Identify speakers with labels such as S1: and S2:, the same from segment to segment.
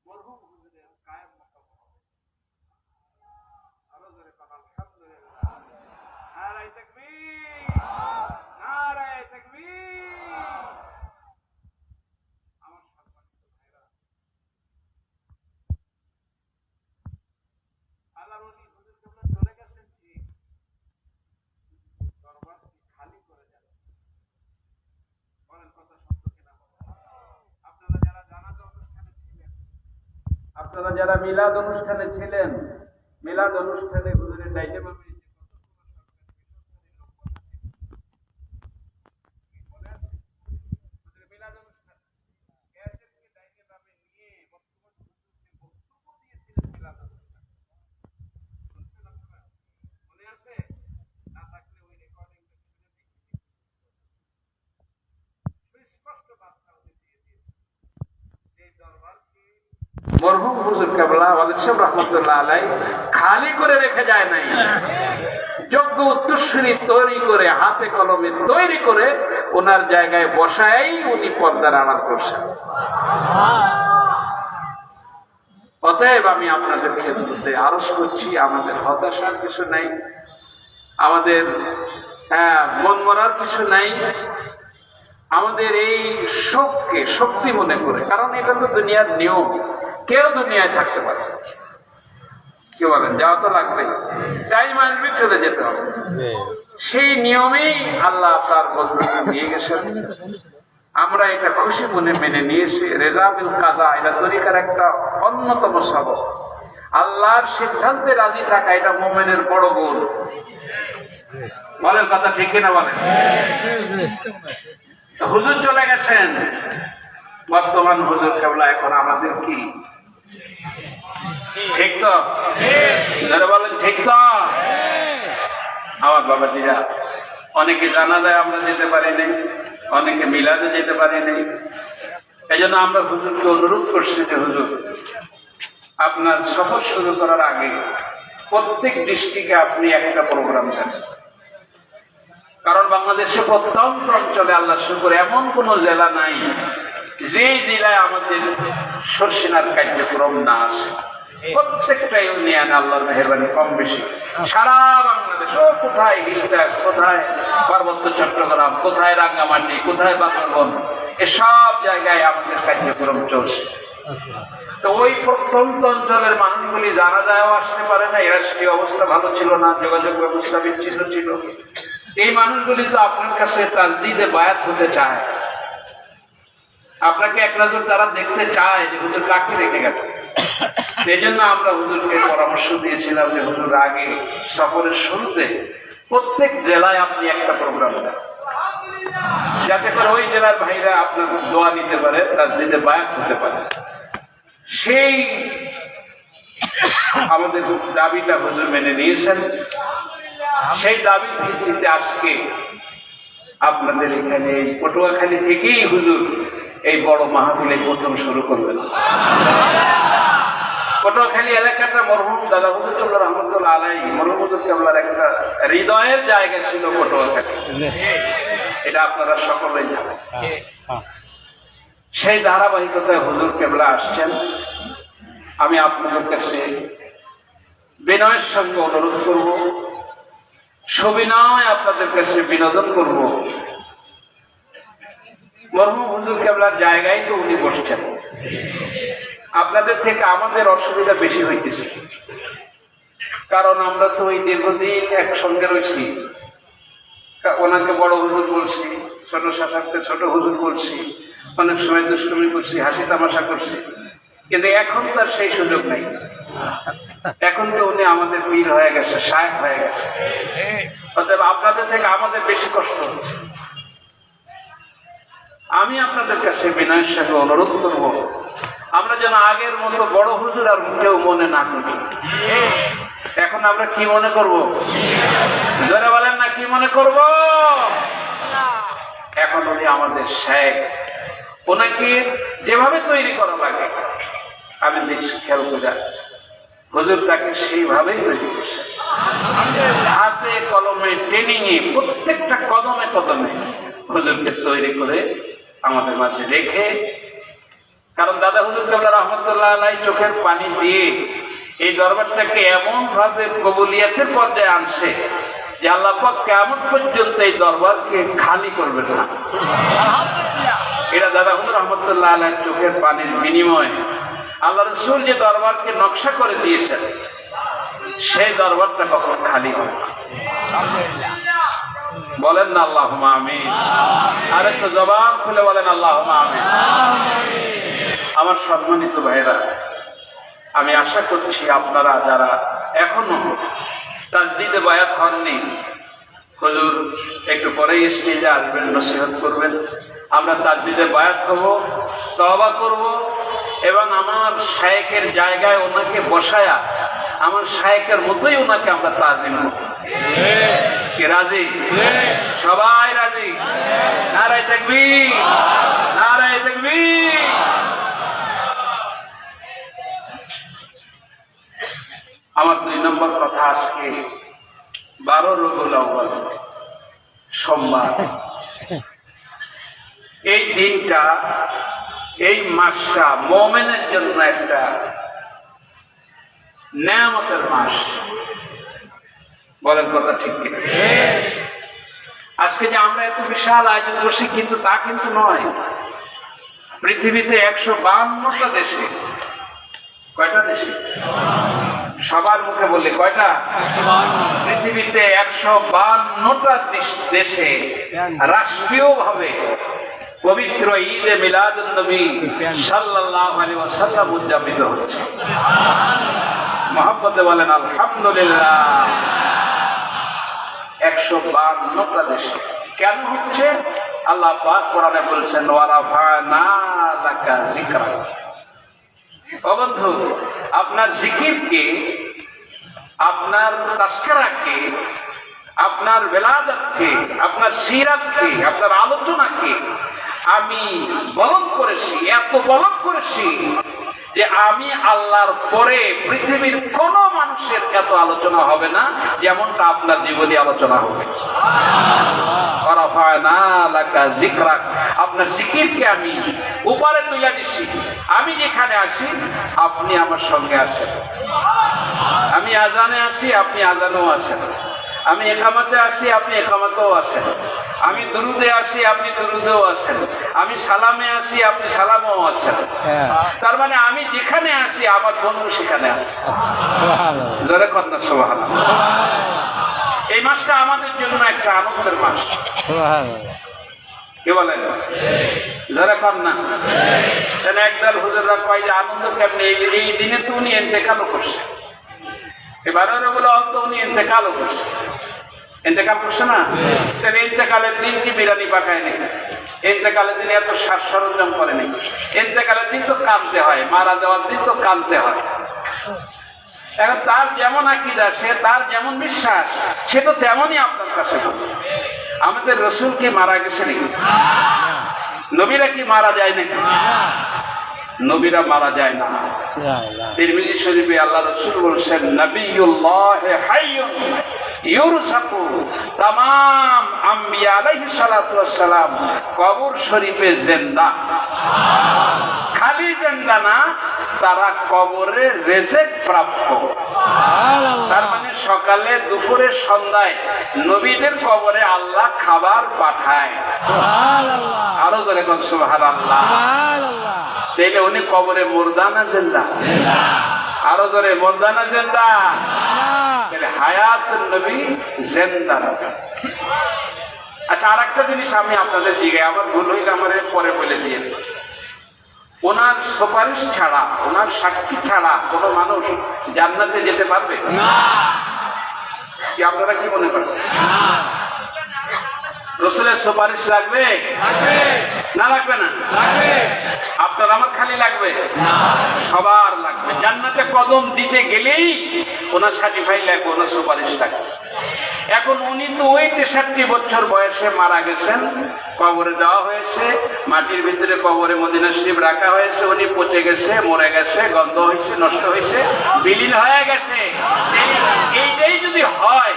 S1: মরহুম হুজুরের কায়েম মাকাম হবে। আরো জোরে কথা, আলহামদুলিল্লাহ। নারায়ে তাকবীর, নারায়ে তাকবীর। আমার সম্মানিত ভাইরা, আল্লাহর ওলি হুজুর কেবলা চলে গেছেন ঠিক, দরবারটি খালি করে যান। বলেন কথা সত্য কিনা বলেন? আপনারা যারা জানাজা অনুষ্ঠানে ছিলেন, আপনারা যারা মিলাদ অনুষ্ঠানে ছিলেন, মিলাদ অনুষ্ঠানে হুজুরের ডাইনে বামে মরহুম হুজুর কেবলা ওয়ালিদ সাহেব রহমতুল্লাহ আলাইহি খালি করে রেখে যায় নাই। যোগ্য উত্তরসূরি তৈরি করে, হাতে কলমে তৈরি করে ওনার জায়গায় বসাই উনি পর্দার আড়াল করছেন। অতএব আমি আপনাদের ক্ষেত্রে আরজ করছি, আমাদের হতাশার কিছু নাই, আমাদের মন মরার কিছু নাই। আমাদের এই শোককে শক্তি মনে করে, কারণ এটা তো দুনিয়ার নিয়ম, কেউ দুনিয়ায় থাকতে পারে। কি বলেন? যাওয়া তো লাগবে, টাইম আসবে, চলে যেতে হবে। সেই নিয়মেই আল্লাহ তার বন্ধুকে নিয়ে গেছেন। আমরা এটা খুশি মনে মেনে নিয়েছি। রেজা বিল কাজা এটা তরিকার একটা অন্যতম সবক। আল্লাহর সিদ্ধান্তে রাজি থাকা এটা মুমিনের বড় গুণ। বলেন কথা ঠিক কিনা বলেন? হুজুর চলে গেছেন, বর্তমান হুজুর কেবলা এখন আমাদের কি ঠিক তো? বলেন ঠিক তো? আমার বাবাজিরা, অনেকে জানাজায় আমরা যেতে পারি নাই, অনেকে মিলাদে যেতে পারি নাই। এই জন্য আমরা হুজুরকে অনুরোধ করছি যে হুজুর, আপনার সফর শুরু করার আগে প্রত্যেক ডিস্ট্রিক্টে আপনি একটা প্রোগ্রাম দেন। কারণ বাংলাদেশে প্রত্যন্ত অঞ্চলে আল্লাহ শুকর এমন কোন জেলা নাই যে জেলায় আমাদের সরসিনার কার্যক্রম না আসে। প্রত্যেকটা ইউনিয়ন আল্লাহর মেহেরবানি কম বেশি সারা বাংলাদেশ, কোথায় হিলটাস, কোথায় পার্বত্য চট্টগ্রাম, কোথায় রাঙ্গামাটি, কোথায় বান্দরবান, এসব জায়গায় আমাদের কার্যক্রম চলছে। তো ওই প্রত্যন্ত অঞ্চলের মানুষগুলি জানা যায়ও আসতে পারে না, রাষ্ট্রীয় অবস্থা ভালো ছিল না, যোগাযোগ ব্যবস্থা বিচ্ছিন্ন ছিল। এই মানুষগুলি তো আপনার কাছে তাজদিদে বায়াত হতে চায়, আপনাকে এক নজর তারা দেখতে চায় যে হুজুর কাকে রেখে গেল। এই জন্য আমরা হুজুরকে পরামর্শ দিয়েছিলাম যে হুজুর আগে সফরের শুরুতে প্রত্যেক জেলায় আপনি একটা প্রোগ্রাম দেন, যাতে করে ওই জেলার ভাইরা আপনার দোয়া নিতে পারে, তাজদিদে বায়াত হতে পারে। সেই আমাদের দাবিটা হুজুর মেনে নিয়েছেন। সেই দাবির ভিত্তিতে আজকে আপনাদের এখানে এই পটুয়াখালী থেকেই হুজুর এই বড় মাহফিলে প্রথম শুরু করবেন। পটুয়াখালী এলাকাটা মরহুম দাদা হুজুর কেবলা রহমতুল্লাহ আলাইহি, মরহুম হুজুর কেবলার একটা হৃদয়ের জায়গা ছিল পটুয়াখালী, এটা আপনারা সকলেই জানেন। সেই ধারাবাহিকতায় হুজুর কেবলা আসছেন। আমি আপনাদের কাছে বিনয়ের সঙ্গে অনুরোধ করব, সবিনয় আপনাদের কাছে বিনোদন করব, মরহুম হুজুর কেবলার জায়গায় তো উনি বসছেন। আপনাদের থেকে আমাদের অসুবিধা বেশি হইতেছে, কারণ আমরা তো ওই দীর্ঘদিন একসঙ্গে রয়েছি। ওনাকে বড় হুজুর বলছি, ছোট শাসককে ছোট হুজুর বলছি, অনেক সময় দুষ্টুমি করছি, হাসি তামাশা করছি, কিন্তু এখন তার সেই সুযোগ নেই। এখন তো উনি আমাদের পীর হয়ে গেছে, শায়েখ হয়ে গেছে। অতএব আপনাদের থেকে আমাদের বেশি কষ্ট হচ্ছে। আমি আপনাদের কাছে বিনয়ের সঙ্গে অনুরোধ করব, আমরা যেন আগের মতো বড় হুজুর আর কেউ মনে না করি। এখন আমরা কি মনে করব? যারা বলেন না কি মনে করব? এখন উনি আমাদের শায়েখ, ওনাকে যেভাবে তৈরি করা লাগে আমি দেখছি, খেয়াল করে হুজুর তাকে সেইভাবেই তৈরি করছে। হাতে কলমে ট্রেনিং এ প্রত্যেকটা কদমে কদমে হুজুরকে তৈরি করে আমাদের মাঝে রেখে কারণ দাদা হুজুর কেবলা রহমতুল্লাহ আলাই চোখের পানি দিয়ে এই দরবারটাকে এমন ভাবে কবুলিয়াতের পর্যায়ে আনছে যে আল্লাহ পাক কিয়ামত পর্যন্ত এই দরবারকে খালি করবে না। এটা দাদা হুজুর রহমতুল্লাহ আলাইহির চোখের পানির বিনিময়ে আল্লাহ রাসূল যে দরবারকে নকশা করে দিয়েছেন সেই দরবারটা কখনো খালি হবে না। বলেন না আল্লাহুম্মা আমিন। আর একটু জবান খুলে বলেন আল্লাহুম্মা আমিন। আমার সম্মানিত ভাইরা, আমি আশা করছি আপনারা যারা এখনো তাজদীদে বায়াত হননি, হুজুর একটু পরেই স্টেজে আসবেন, নসিহত করবেন। আমরা তাজদীদে বায়াত হব, তওবা করব এবং আমার শায়েখের জায়গায় ওনাকে বসায়া আমার শায়েখের মতোই ওনাকে আমরা তাজিম করব। কি রাজি? সবাই রাজি? নারায়ে তাকবীর, নারায়ে তাকবীর। আমার 2 নম্বর কথা, আজকে 12 রবিউল আউয়াল সোমবার। এই দিনটা, এই মাসটা মুমিনের জন্য একটা নেয়ামতের মাস। বলেন কথা ঠিক কিনা? আজকে যে আমরা এত বিশাল আয়োজন করছি কিন্তু তা কিন্তু নয়। পৃথিবীতে 152টা দেশে, কয়টা দেশে? সবার মুখে বললে কয়টা? পৃথিবীতে 152টা দেশে রাষ্ট্রীয়ভাবে পবিত্র ঈদে মিলাদুন নবী সাল্লাল্লাহু আলাইহি ওয়াসাল্লাম উদযাপিত হচ্ছে। মহব্বতে বলেন আলহামদুলিল্লাহ। 152টা দেশে কেন হচ্ছে? আল্লাহ পাক কোরআনে বলছেন ওয়া রাফা'না লাকা যিকরাক। ও বন্ধু, আপনার জিকিরকে, আপনার তাসকিরাকে, আপনার বেলাদতকে, আপনার সিরাতকে, আপনার আলোচনাকে আমি বলদ করেছি, এত বলদ করেছি যে আমি আল্লাহর পরে পৃথিবীর কোন মানুষের এত আলোচনা হবে না যেমনটা আপনার জীবনী আলোচনা হবে। আপনার জিকিরকে আমি উপরে তুলে দিচ্ছি। আমি যেখানে আসি আপনি আমার সঙ্গে আসেন, আমি আজানে আসি আপনি আজানেও আসেন, আমি একামতে আসি আপনি একামতেও আসেন, আমি দুরুদে আসি আপনি দুরুদেও আসেন, আমি সালামে আসি আপনি সালামেও আসেন। তার মানে আমি যেখানে আসি আমার বন্ধু সেখানে আসে। জোরে কন্যা সুবহানাল্লাহ। এই মাসটা আমাদের জন্য একটা আনন্দের মাস। কি বলেন? জোরে কন্যা। একদল হুজুররা কয় যে আনন্দ কেমনি, এই দিনে তো উনি ইন্তেকালও করছে। এবারে বলে অন্ত উনি ইন্তেকালও করছে। ইন্তেকাল করছে না? তাহলে ইন্তেকালের দিন কি বিরিয়ানি পাকায় নাকি? ইন্তেকালের দিন এত সাজ সরঞ্জাম করে নাকি? ইন্তেকালের দিন তো কাঁদতে হয়, মারা যাওয়ার দিন তো কাঁদতে হয়। এখন তার যেমন আকীদা, সে তার যেমন বিশ্বাস, সে তো তেমনই আপনার কাছে বলবে। আমাদের রাসূল কি মারা গেছে নাকি? নবীরা কি মারা যায় নাকি? নবীরা মারা যায় না। তিরমিজি শরীফে আল্লাহ রাসূল বলেছেন নবিয়ুল্লাহ হাইয়ুন ইউরসাকু। তামাম আম্বিয়া আলাইহিস সালাতু ওয়াস সালাম কবর শরীফে জিন্দা। খালি জিন্দা না, তারা কবরে রিজিক প্রাপ্ত। তার মানে সকালে দুপুরে সন্ধ্যায় নবীদের কবরে আল্লাহ খাবার পাঠায়। আরো জোরে কোন সুবহানাল্লাহ। তাইলে উনি কবরে মুর্দা না জিন্দা? আরো জোরে, মুর্দা না জিন্দা? তাহলে হায়াতুন নবী জিন্দা। আচ্ছা, আর একটা জিনিস আমি আপনাদের দিকে, আমার ভুল হইলে আমার পরে বলে দিয়ে, ওনার সুপারিশ ছাড়া, ওনার সাক্ষী ছাড়া কোন মানুষ জান্নাতে যেতে পারবে না? কি আপনারা কি মনে করেন? রাসূলের সুপারিশ লাগবে না লাগবে না? আপনার আমার খালি লাগবে? সবার লাগবে। জান্নাতে কদম দিতে গেলেই ওনার সার্টিফাই লাগবে, ওনার সুপারিশ লাগবে। এখন উনি তো ওই 63 বছর বয়সে মারা গেছেন, কবরে দেওয়া হয়েছে, মাটির ভিতরে কবরে মদিনা শরীফ রাখা হয়েছে। উনি পচে গেছে, মরে গেছে, গন্ধ হয়েছে, নষ্ট হয়েছে, বিলীন হয়ে গেছে। এইটাই যদি হয়,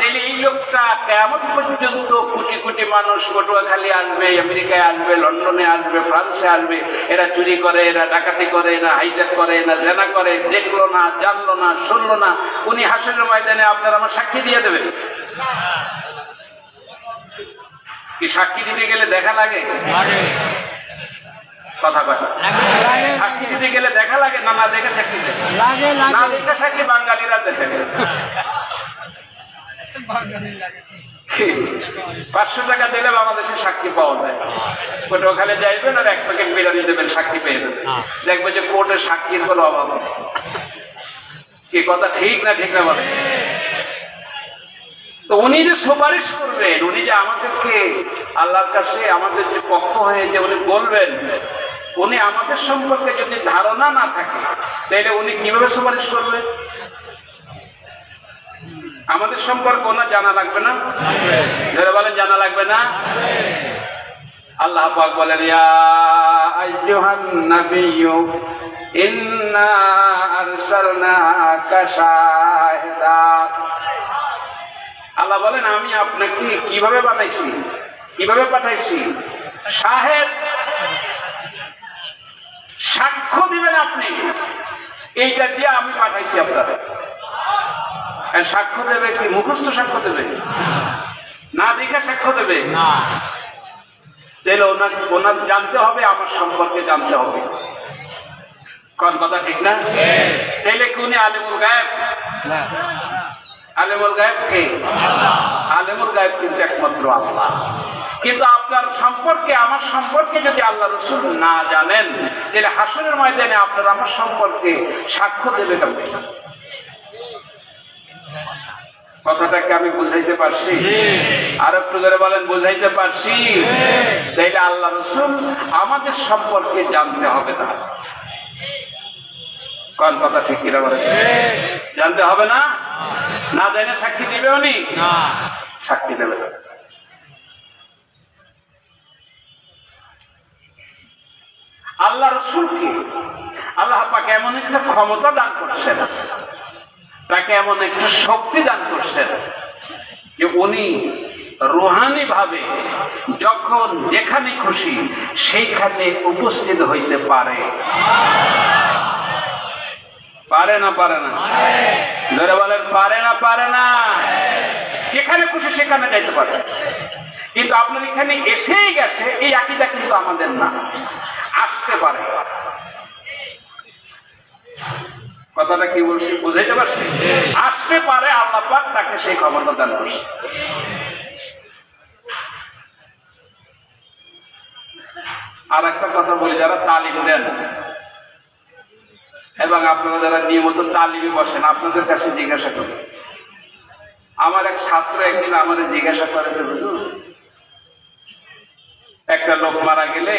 S1: তাইলে এই লোকটা কেমন পর্যন্ত কোটি কোটি মানুষ পটুয়াখালী আসবে, আমেরিকায় আসবে, লন্ডনে আসবে, ফ্রান্সে আসবে, এরা চুরি করে, এরা ডাকাতি করে, এরা হাইজ্যাক করে, এরা জেনা করে, দেখলো না, জানলো না, শুনলো না, উনি হাসরের ময়দানে আপনার আমার সাক্ষী দিয়ে দেবেন। কি সাক্ষী দিতে গেলে দেখা লাগে? কথা কথা সাক্ষী দিতে গেলে দেখা লাগে না? না দেখে সাক্ষী দেয়, না দেখে সাক্ষী বাঙালিরা দেখে। 500 টাকা দিলে বাংলাদেশে সাক্ষী পাওয়া যায়। ওখানে যাইবেন আর 1 প্যাকেট বিরিয়ানি দেবেন, সাক্ষী পেয়ে দেবেন। দেখবে যে কোর্টে সাক্ষীর কোনো অভাব নেই। কি কথা ঠিক না ঠিক না বলে? তো উনি যে সুপারিশ করবেন, উনি যে আমাদেরকে আল্লাহর কাছে আমাদের যে পক্ষ হয়ে যে উনি বলবেন, উনি আমাদের সম্পর্কে যদি ধারণা না থাকে তাহলে উনি কিভাবে সুপারিশ করবেন? আমাদের সম্পর্কে ওনার জানা লাগবে না? ধরে বলেন জানা লাগবে না? আল্লাহ পাক বলেন, ইয়া আইয়ুহান নাবিয়্যু ইন্না আরসালনাকা শাহিদা। আল্লাহ বলেন, আমি আপনাকে কিভাবে বানাইছি, কিভাবে পাঠাইছি? শাহেদ, সাক্ষ্য দিবেন আপনি, এইটা দিয়ে আমি পাঠাইছি আপনারা। সাক্ষ্য দেবে কি? মুখস্থ সাক্ষ্য দেবে না, দেখে সাক্ষ্য দেবে না। তাহলে ওনার জানতে হবে, আমার সম্পর্কে জানতে হবে। কোন কথা ঠিক না? তাহলে কি উনি আলিমুল গায়েব? আলিমুল গায়েব কে? আলিমুল গায়েব কিন্তু একমাত্র আল্লাহ। কিন্তু আপনার সম্পর্কে, আমার সম্পর্কে যদি আল্লাহ রাসূল না জানেন, তাহলে হাসরের ময়দানে আপনার আমার সম্পর্কে সাক্ষ্য দেবে কেমন? কথাটাকে আমি বুঝাইতে পারছি? আর একটু ধরে বলেন, বুঝাইতে পারছি? তাইলে আল্লাহ রাসূল আমাদের সম্পর্কে জানতে হবে। না কোন কথা ঠিক কিনা বলেন? জানতে হবে না? না জানে সাক্ষী দিবে উনি? সাক্ষী দেবে না। আল্লাহ রাসূলকে আল্লাহ পাক এমন একটা ক্ষমতা দান করছেন, তাকে এমন একটা শক্তি দান করছেন যে উনি রুহানি ভাবে যখন যেখানে খুশি সেইখানে উপস্থিত হইতে পারে। পারে না? পারে না? ধরে বলেন, পারে না? পারে না? যেখানে খুশি সেখানে যাইতে পারে। কিন্তু আপনার এখানে এসেই গেছে, এই আকীদা কিন্তু আমাদের না। আসতে পারে। কথাটা কি বলছি, বুঝাইতে পারছি? আসতে পারে, আল্লাহ পাক তাকে সেই ক্ষমতা দান করছে। আর একটা কথা বলি, যারা তালিম দেন এবং আপনারা যারা নিয়মিত তালিমে বসেন, আপনাদের কাছে জিজ্ঞাসা করুন। আমার এক ছাত্র একদিন আমাদের জিজ্ঞাসা করে, একটা লোক মারা গেলে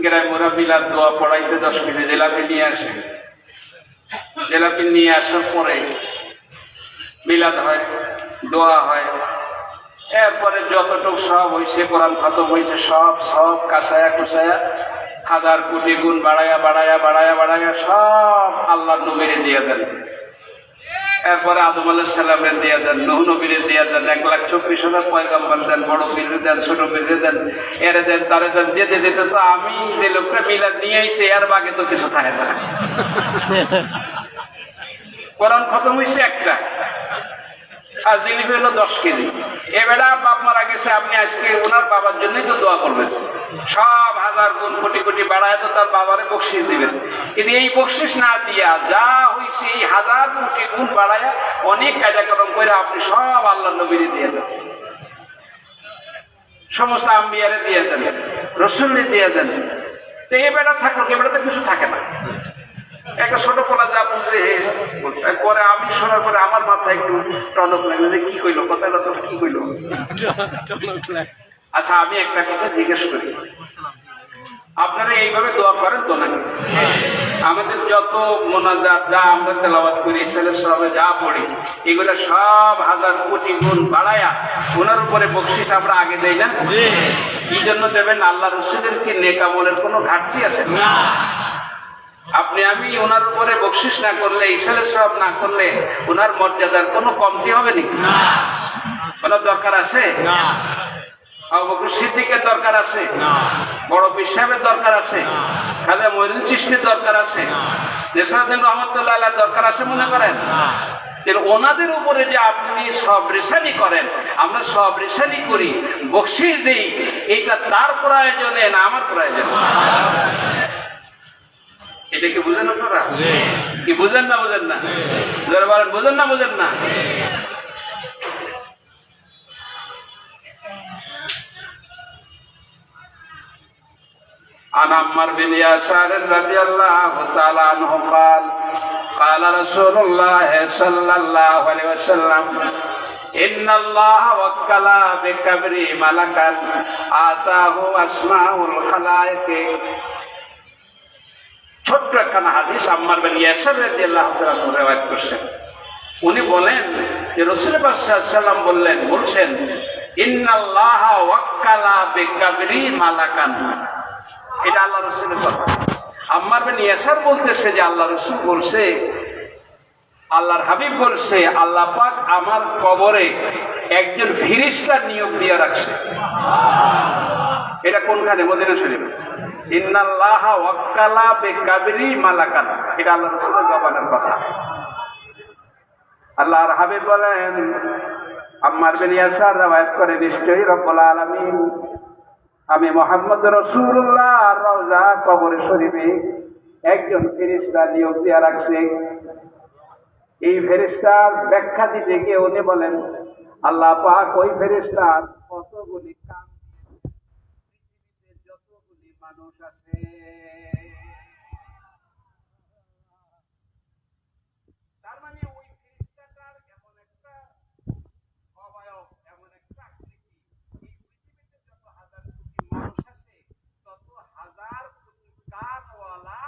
S1: গ্রামে ওরা মিলাদ দোয়া পড়াইতে 10 কেজি জিলাপি নিয়ে আসে। জিলাপি নিয়ে আসার পরে মিলাদ হয়, দোয়া হয়, এরপরে যতটুকু সব হয়েছে, কোরআন খতম হয়েছে, সব কাছায়া কুছায়া 1000 কোটি গুণ বাড়ায়া বাড়ায়া বাড়ায়া বাড়ায়া সব আল্লাহ নবীরে দিয়ে দেন। এরপরে আদম আলাইহিস সালামের দিয়ে দেন, নূহ নবীরে দিয়ে দেন, 1,24,000 পয়গম্বর দেন, বড় পীরে দেন, ছোট পীরে দেন, এরে দেন, তারে দেন, যেতে যেতে তো আমি যে লোকটা মিলাদ নিয়ে আইছে এর বাগে তো কিছু থাকে না। কোরআন খতম হয়েছে একটা, আর জিলিপি হলো 10 কেজি। এবেলা বাপ মারা গেছে, আপনি আজকে ওনার বাবার জন্যই তো দোয়া করবেন, সব 1000 গুণ কোটি কোটি বাড়ায় তো তার বাবারে বকশিস দিবেন। কিন্তু এই বকশিস না দিয়া যা হয়েছে এই 1000 কোটি গুণ বাড়ায় অনেক কায়দাকরম করে আপনি সব আল্লাহ নবীরে দিয়ে দেন, সমস্ত আম্বিয়ারে দিয়ে দেন, রসুলরে দিয়ে দেন। তো এই বেড়া থাকলো, এ বেড়াতে কিছু থাকে না। একটা ছোট পোলা যা বলছে পরে আমি শোনার পরে আমার মাথায় একটু টনক লাগলো যে কি কইলো, কথাটা তো কি কইলো। আচ্ছা, আমি একটা কথা জিজ্ঞেস করি, আপনারা এইভাবে দোয়া করেন তো নাকি? আমাদের যত মোনাজাত যা আমরা তেলাওয়াত করি, সবে যা পড়ি, এগুলো সব 1000 কোটি গুণ বাড়ায়া ওনার উপরে বকশিস আমরা আগে দেই না? কি জন্য দেবেন? আল্লাহ রসুলের কি নেক আমলের কোনো ঘাটতি আছে না? আপনি আমি ওনার উপরে বকশিস না করলে, ঈশ্বরের সব না করলে ওনার মর্যাদার কোনো কমতি হবে নাকি? কোন দরকার আছে? আবু বকর সিদ্দিকের দরকার আছে? বড় পীর সাহেবের দরকার আছে? খাজা মঈনুদ্দিন চিশতির দরকার আছে? নেসারউদ্দিন রহমতুল্লাহ আলাইহির দরকার আছে মনে করেন? ওনাদের উপরে যে আপনি সব রেশানি করেন, আমরা সব রেশানি করি, বকশিশ দিই, এটা তার প্রয়োজনে না আমার প্রয়োজনে? এটা কি বুঝেন আপনারা? কি বুঝেন না? বুঝেন না? যারা বলেন বুঝেন না, বুঝেন না? عن عمار بن ياسر رضي الله تعالى عنه قال قال رسول الله صلى الله عليه وسلم إن الله وكل بقبري ملكا آتاه أسماء الخلائق ছোট্ট একখানা হাদিস আম্মার বিন ইয়াসির রাদিয়াল্লাহু তাআলা রিওয়ায়াত করেছেন। উনি বলেন যে রাসূল পাক সাল্লাল্লাহু আলাইহি ওয়াসাল্লাম বলছেন ইন্নাল্লাহা ওয়াক্কালা বিকাবরি মালাকান। এটা আল্লাহ রাসূলের কথা। আম্মার বিন ইয়াসির বলতেছে যে আল্লাহ রাসূল বলছে, আল্লাহর হাবিব বলছে, আল্লাহ পাক আমার কবরে একজন ফেরেশতা নিয়োগ দিয়ে রাখছে। এটা কোনখানে? মদিনা শরীফ। ইন্নাল্লাহা ওয়াক্কালা বিকাবরি মালাকান, এটা আল্লাহ রাসূলের জবানের কথা। আল্লাহর হাবিব বলেন, আম্মার বিন ইয়াসির রওয়ায়াত করে, নিশ্চয়ই রব্বুল আলামিন আমি মুহাম্মদ রাসূলুল্লাহ রওজা কবর শরীফে একজন ফেরেশতা নিয়োগ দিয়ে রাখছে। এই ফেরেশতার ব্যাখ্যা দিতে গিয়ে উনি বলেন, আল্লাহ পাক ওই ফেরেশতার কতগুলি কাম, পৃথিবীতে যতগুলি মানুষ আছে তার মানে ওই ফেরেশতাটার এমন একটা অবয়ব, এমন একটা আকৃতি, এই পৃথিবীতে যত হাজার কোটি মানুষ আছে তত হাজার কোটি কানওয়ালা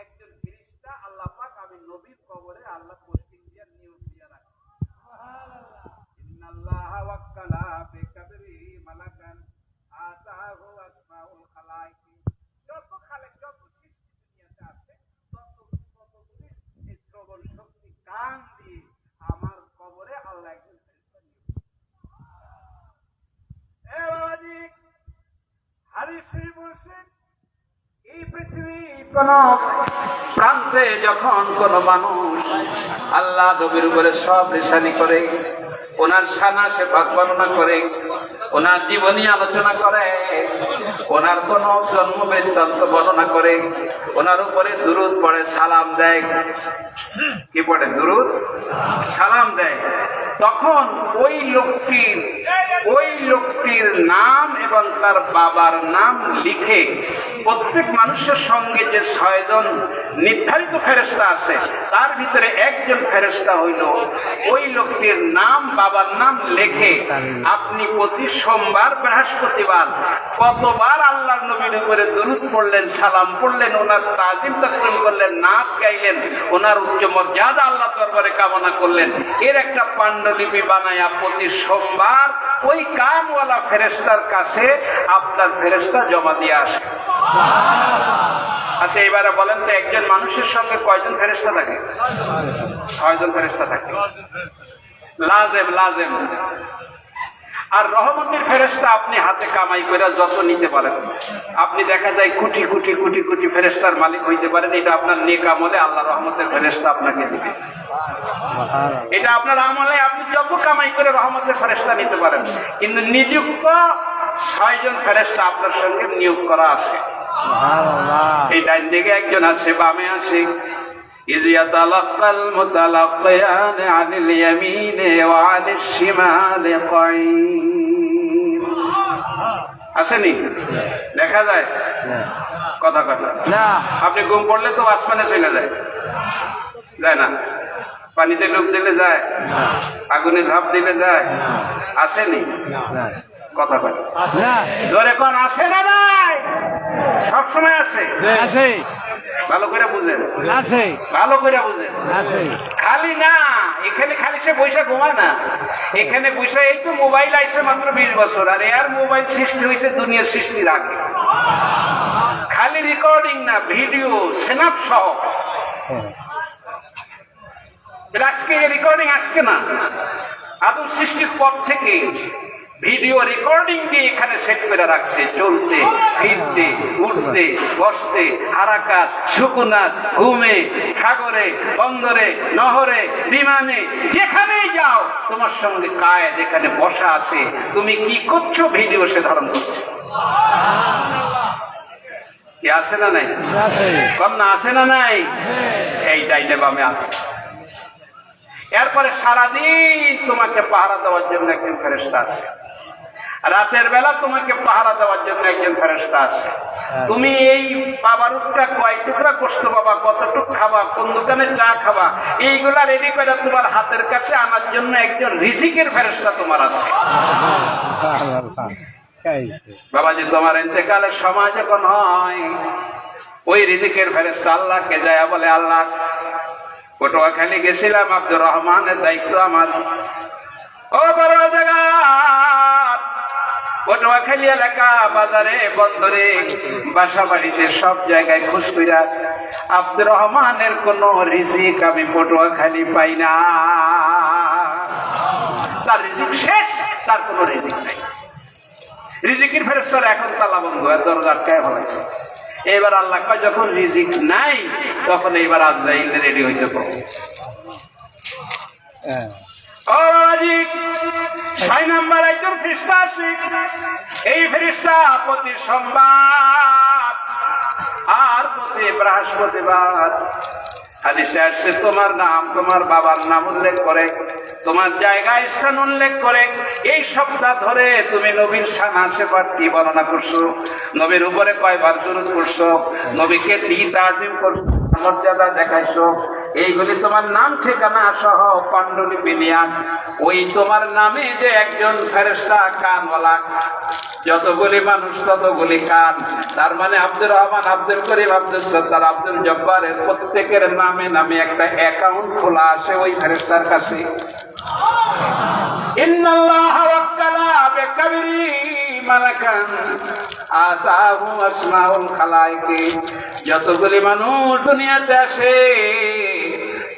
S1: একজন ফেরেশতা আল্লাহ পাক আমি নবীর কবরে আল্লাহ পোস্টিং দিয়ে নিয়োগ দিয়ে রাখছে। সুবহানাল্লাহ। ইন্নাল্লাহা ওয়াক্কালা বিকাবরি মালাকান আতাহু আসমাউল খালাইক। যত খালেক, যত সৃষ্টি দুনিয়াতে আছে ততগুলি এই শ্রবণ শক্তি কান দিয়ে আমার কবরে আল্লাহ একজন ফেরেশতা নিয়োগ দিয়েছে। এ বাবাজি, হাদিস শরীফ বলছে এই পৃথিবীর কোন প্রান্তে যখন কোন মানুষ আল্লাহ নবীর উপরে সব রেশানি করে, ওনার সানা সেফাত বর্ণনা করে, ওনার জীবনী আলোচনা করে, ওনার কোন জন্ম বৃত্তান্ত বর্ণনা করে, ওনার উপরে দুরূদ পড়ে, সালাম দেয়, কি পড়ে? দুরূদ সালাম দেয়, তখন ওই লোকটির নাম এবং তার বাবার নাম লিখে প্রত্যেক মানুষের সঙ্গে যে 6 জন নির্ধারিত ফেরেশতা আছে তার ভিতরে একজন ফেরেশতা হইল ওই লোকটির নাম, বাবার নাম লিখে আপনি প্রতি সোমবার, বৃহস্পতিবার কতবার আল্লাহর নবীর উপরে দুরূদ পড়লেন, সালাম পড়লেন, ওনার তাজিম তাকরীম করলেন, নাচ গাইলেন, ওনার উচ্চ মর্যাদা আল্লাহ দরবারে কামনা করলেন, এর একটা পাণ্ডুলিপি বানায়া প্রতি সোমবার ওই কামওয়ালা ফেরেশতার কাছে আপনার ফেরেশতা জমা দিয়ে আসে। আচ্ছা, এবারে বলেন তো একজন মানুষের সঙ্গে কয়জন ফেরেশতা থাকে? 6 জন ফেরেশতা থাকে লাজেম। আর রহমতের ফেরেশতা আপনি হাতে কামাই করে যত নিতে পারেন, আপনি দেখা যায় কোটি কোটি কোটি কোটি ফেরেশতার মালিক হইতে পারেন, এটা আপনার নেক আমলে আল্লাহ রহমতের ফেরেশতা আপনাকে দিবে। এটা আপনার আমলে আপনি যত কামাই করে রহমতের ফেরেশতা নিতে পারেন, কিন্তু নিযুক্ত 6 জন ফেরেশতা আপনার সঙ্গে নিয়োগ করা আছে। এই ডাইন দিকে একজন আছে, বামে আছে। إذ يتلقى المتلقيان عن اليمين وعن الشمال قعيد। আসেনি? দেখা যায় কথা না? আপনি ঘুম পড়লে তো আসমানে চলে যায় না? পানিতে ডুব দিলে যায়? আগুনে ঝাঁপ দিলে যায়? আসেনি? কথা জোরে কোন আসে না? ভাই সবসময় আসে। ভালো করে বুঝেন, ভালো করে বুঝেন। খালি না, এখানে খালি সে পয়সা ঘুমায় না, এখানে পয়সা, এই তো মোবাইল আইসে মাত্র 20 বছর, আর এর মোবাইল সৃষ্টি হয়েছে দুনিয়ার সৃষ্টির আগে। খালি রেকর্ডিং না, ভিডিও, স্ন্যাপ সহ। আজকে রেকর্ডিং আজকে না, আদম সৃষ্টির পর থেকে ভিডিও রেকর্ডিং দিয়ে এখানে সেট করে রাখছে, চলতে ফিরতে উঠতে বসতে হারাকাত সুকুনাত ঘুমে সাগরে বন্দরে নহরে বিমানে যেখানেই যাও তোমার সঙ্গে কায়েদ এখানে বসা আছে, তুমি কি করছো ভিডিও সে ধারণ করছে। কি আসে না নাই? কন্যা আসে না নাই? এই ডাইনে বামে আসে। এরপরে সারাদিন তোমাকে পাহারা দেওয়ার জন্য একজন ফেরেশতা আছে, রাতের বেলা তোমাকে পাহারা দেওয়ার জন্য একজন ফেরেশতা আছে। তুমি এই বাবার উপটা কয় টুকরা কষ্ট পাবা, কতটুক খাবা, কোন দোকানে চা খাবা, এইগুলা রেডি করে তোমার হাতের কাছে আনার জন্য একজন রিজিকের ফেরেশতা তোমার আছে। বাবাজি তোমার ইন্তেকালের সময় যখন হয় ওই রিজিকের ফেরেশতা আল্লাহকে যায় বলে, আল্লাহ পটুয়াখালী গেছিলাম, আব্দুর রহমানের দায়িত্ব আমার। ও বড় জায়গা পটুয়াখালী এলাকা, বাজারে বন্দরে বাসা বাড়িতে সব জায়গায় খোঁজ কইরা আব্দুর রহমানের কোন রিজিক আমি পটুয়াখালী পাই না। তার রিজিক শেষ, তার কোন রিজিক নাই। রিজিকের ফেরেশতারা এখন তালা বন্ধ, দরজা আটকায় ফেলেছে। এবার আল্লাহ কয় যখন রিজিক নাই তখন এইবার আজরাইল রেডি হইতে পারো। ও বাবাজি 6 নাম্বার একজন ফেরেশতা আছে। এই ফেরেশতা প্রতি সোমবার আর প্রতি বৃহস্পতিবার হাদিসে আসছে তোমার নাম তোমার বাবার নাম উল্লেখ করে, তোমার জায়গা স্থান উল্লেখ করে এই সপ্তাহ ধরে তুমি নবীর শান সেবার কি বর্ণনা করছো, নবীর উপরে কয়বার দুরূদ করছো, নবীকে কি তাজিম করছো, মর্যাদা দেখাইছো, এইগুলি তোমার নাম ঠিকানা সহ পাণ্ডুলিপি নিয়া ওই তোমার নামে যে একজন ফেরেশতা কানওয়ালা, যতগুলি মানুষ ততগুলি কান, তার মানে আব্দুর রহমান, আব্দুল করিম, আব্দুল সত্তার, আব্দুল জব্বারের প্রত্যেকের নামে নামে একটা অ্যাকাউন্ট খোলা আছে ওই ফেরেশতার কাছে। ইন্নাল্লাহ ওয়াক্কালা বিকাবরি মালাকান আতাহু আসমাউল খালাইকি, যতগুলি মানুষ দুনিয়াতে আসে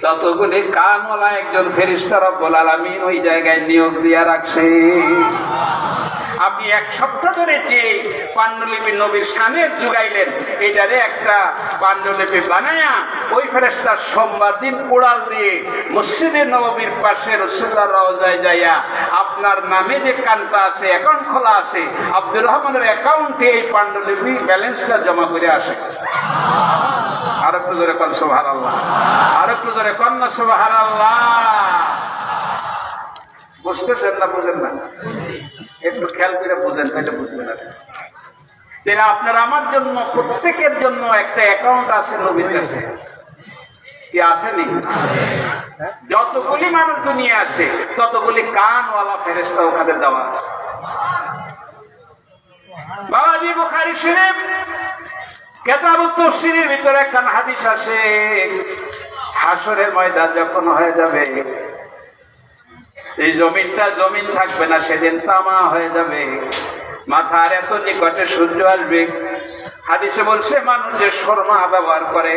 S1: ততগুলি কানওয়ালা একজন ফেরেশতা রব্বুল আলামিন ওই জায়গায় নিয়োগ দিয়া রাখছে। আপনি এক সপ্তাহ ধরে যে পাণ্ডুলিপি নবীর শানের জুগাইলেন, এটারে একটা পাণ্ডুলিপি বানায়া ওই ফেরেশতা সোমবার দিন কোড়াল দিয়ে মসজিদে নববীর পাশে রাসূলুল্লাহর রওজায় যাইয়া আপনার নামে যে কানটা আছে অ্যাকাউন্ট খোলা আছে আব্দুর রহমানের অ্যাকাউন্টে এই পাণ্ডুলিপি ব্যালেন্সটা জমা করে আসে। আর একটু জোরে কন সুবহানাল্লাহ, আর একটু জোরে কন না সুবহানাল্লাহ। বুঝতেছেন না? বুঝেন না? একটু খেয়াল করে বুঝেন, তাহলে বুঝবেন না। তাহলে আপনার আমার জন্য প্রত্যেকের জন্য একটা অ্যাকাউন্ট আছে নবীর কাছে, কি আসেনি? যতগুলি মানুষ দুনিয়া আছে ততগুলি কানওয়ালা ফেরেশতা ওখানে দেওয়া আছে। বাবাজি বুখারী শরীফ কিতাবুত তাফসীরের ভিতরে একটা হাদিস আছে, হাসরের ময়দান যখন হয়ে যাবে এই জমিনটা জমিন থাকবে না, সেদিন তামা হয়ে যাবে, মাথার এত নিকটে সূর্য আসবে। হাদিসে বলছে মানুষ যে শর্মা ব্যবহার করে,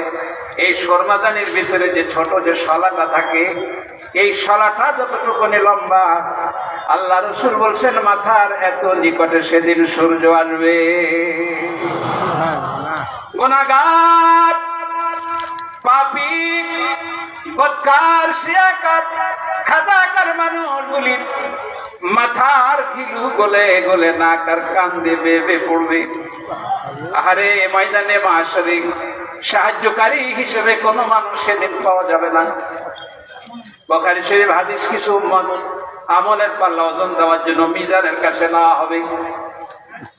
S1: এই শর্মাদানির ভিতরে যে ছোট যে শলাটা থাকে, এই শলাটা যতটুকুনি লম্বা, আল্লাহ রাসূল বলছেন মাথার এত নিকটে সেদিন সূর্য আসবে। গুনাহগার পাপী বদকার শিয়াকার খাতাকার মানুষগুলির মাথার ঘিলু গলে গলে নাক আর কান দিয়ে বেয়ে পড়বে। আরে ময়দানে মাশরে সাহায্যকারী হিসেবে কোনো মানুষ সেদিন পাওয়া যাবে না। বুখারী শরীফ হাদিস, কিছু উম্মত আমলের পাল্লা ওজন দেওয়ার জন্য মিজানের কাছে নেওয়া হবে।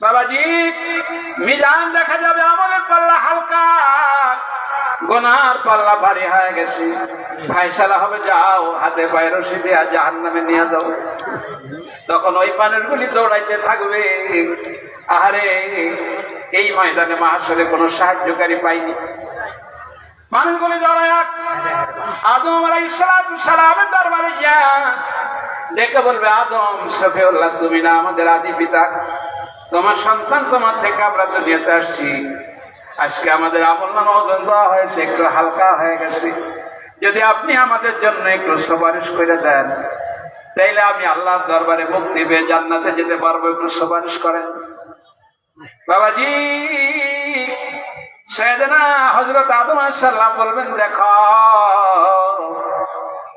S1: বাবাজি মিজান দেখা যাবে আমলের পাল্লা হালকা, গুনার পাল্লা ভারী হয়ে গেছে, ফায়সালা হবে যাও হাতে পায়ে রশি দিয়ে জাহান্নামে নিয়ে যাও। তখন ওই মানুষগুলি দৌড়াইতে থাকবে। আরে এই ময়দানে মাহশরে কোনো সাহায্যকারী পাইনি। মানুষগুলি দৌড়ায় আদম আলাইহিস সালামের দরবারে গিয়া ডেকে বলবে, আদম সফিউল্লাহ, তুমি না আমাদের আদি পিতা, তোমার সন্তান, তোমার থেকে আমরা দুনিয়াতে আসছি, আজকে আমাদের আমলনামা ওজন দেওয়া হয়েছে, একটু হালকা হয়ে গেছে, যদি আপনি আমাদের জন্য একটু সুপারিশ করে দেন তাইলে আমি আল্লাহর দরবারে মুক্তি পেয়ে জান্নাতে যেতে পারবো, একটু সুপারিশ করেন। বাবাজি, সাইয়েদনা হযরত আদম আলাইহিস সালাম বলবেন, দেখো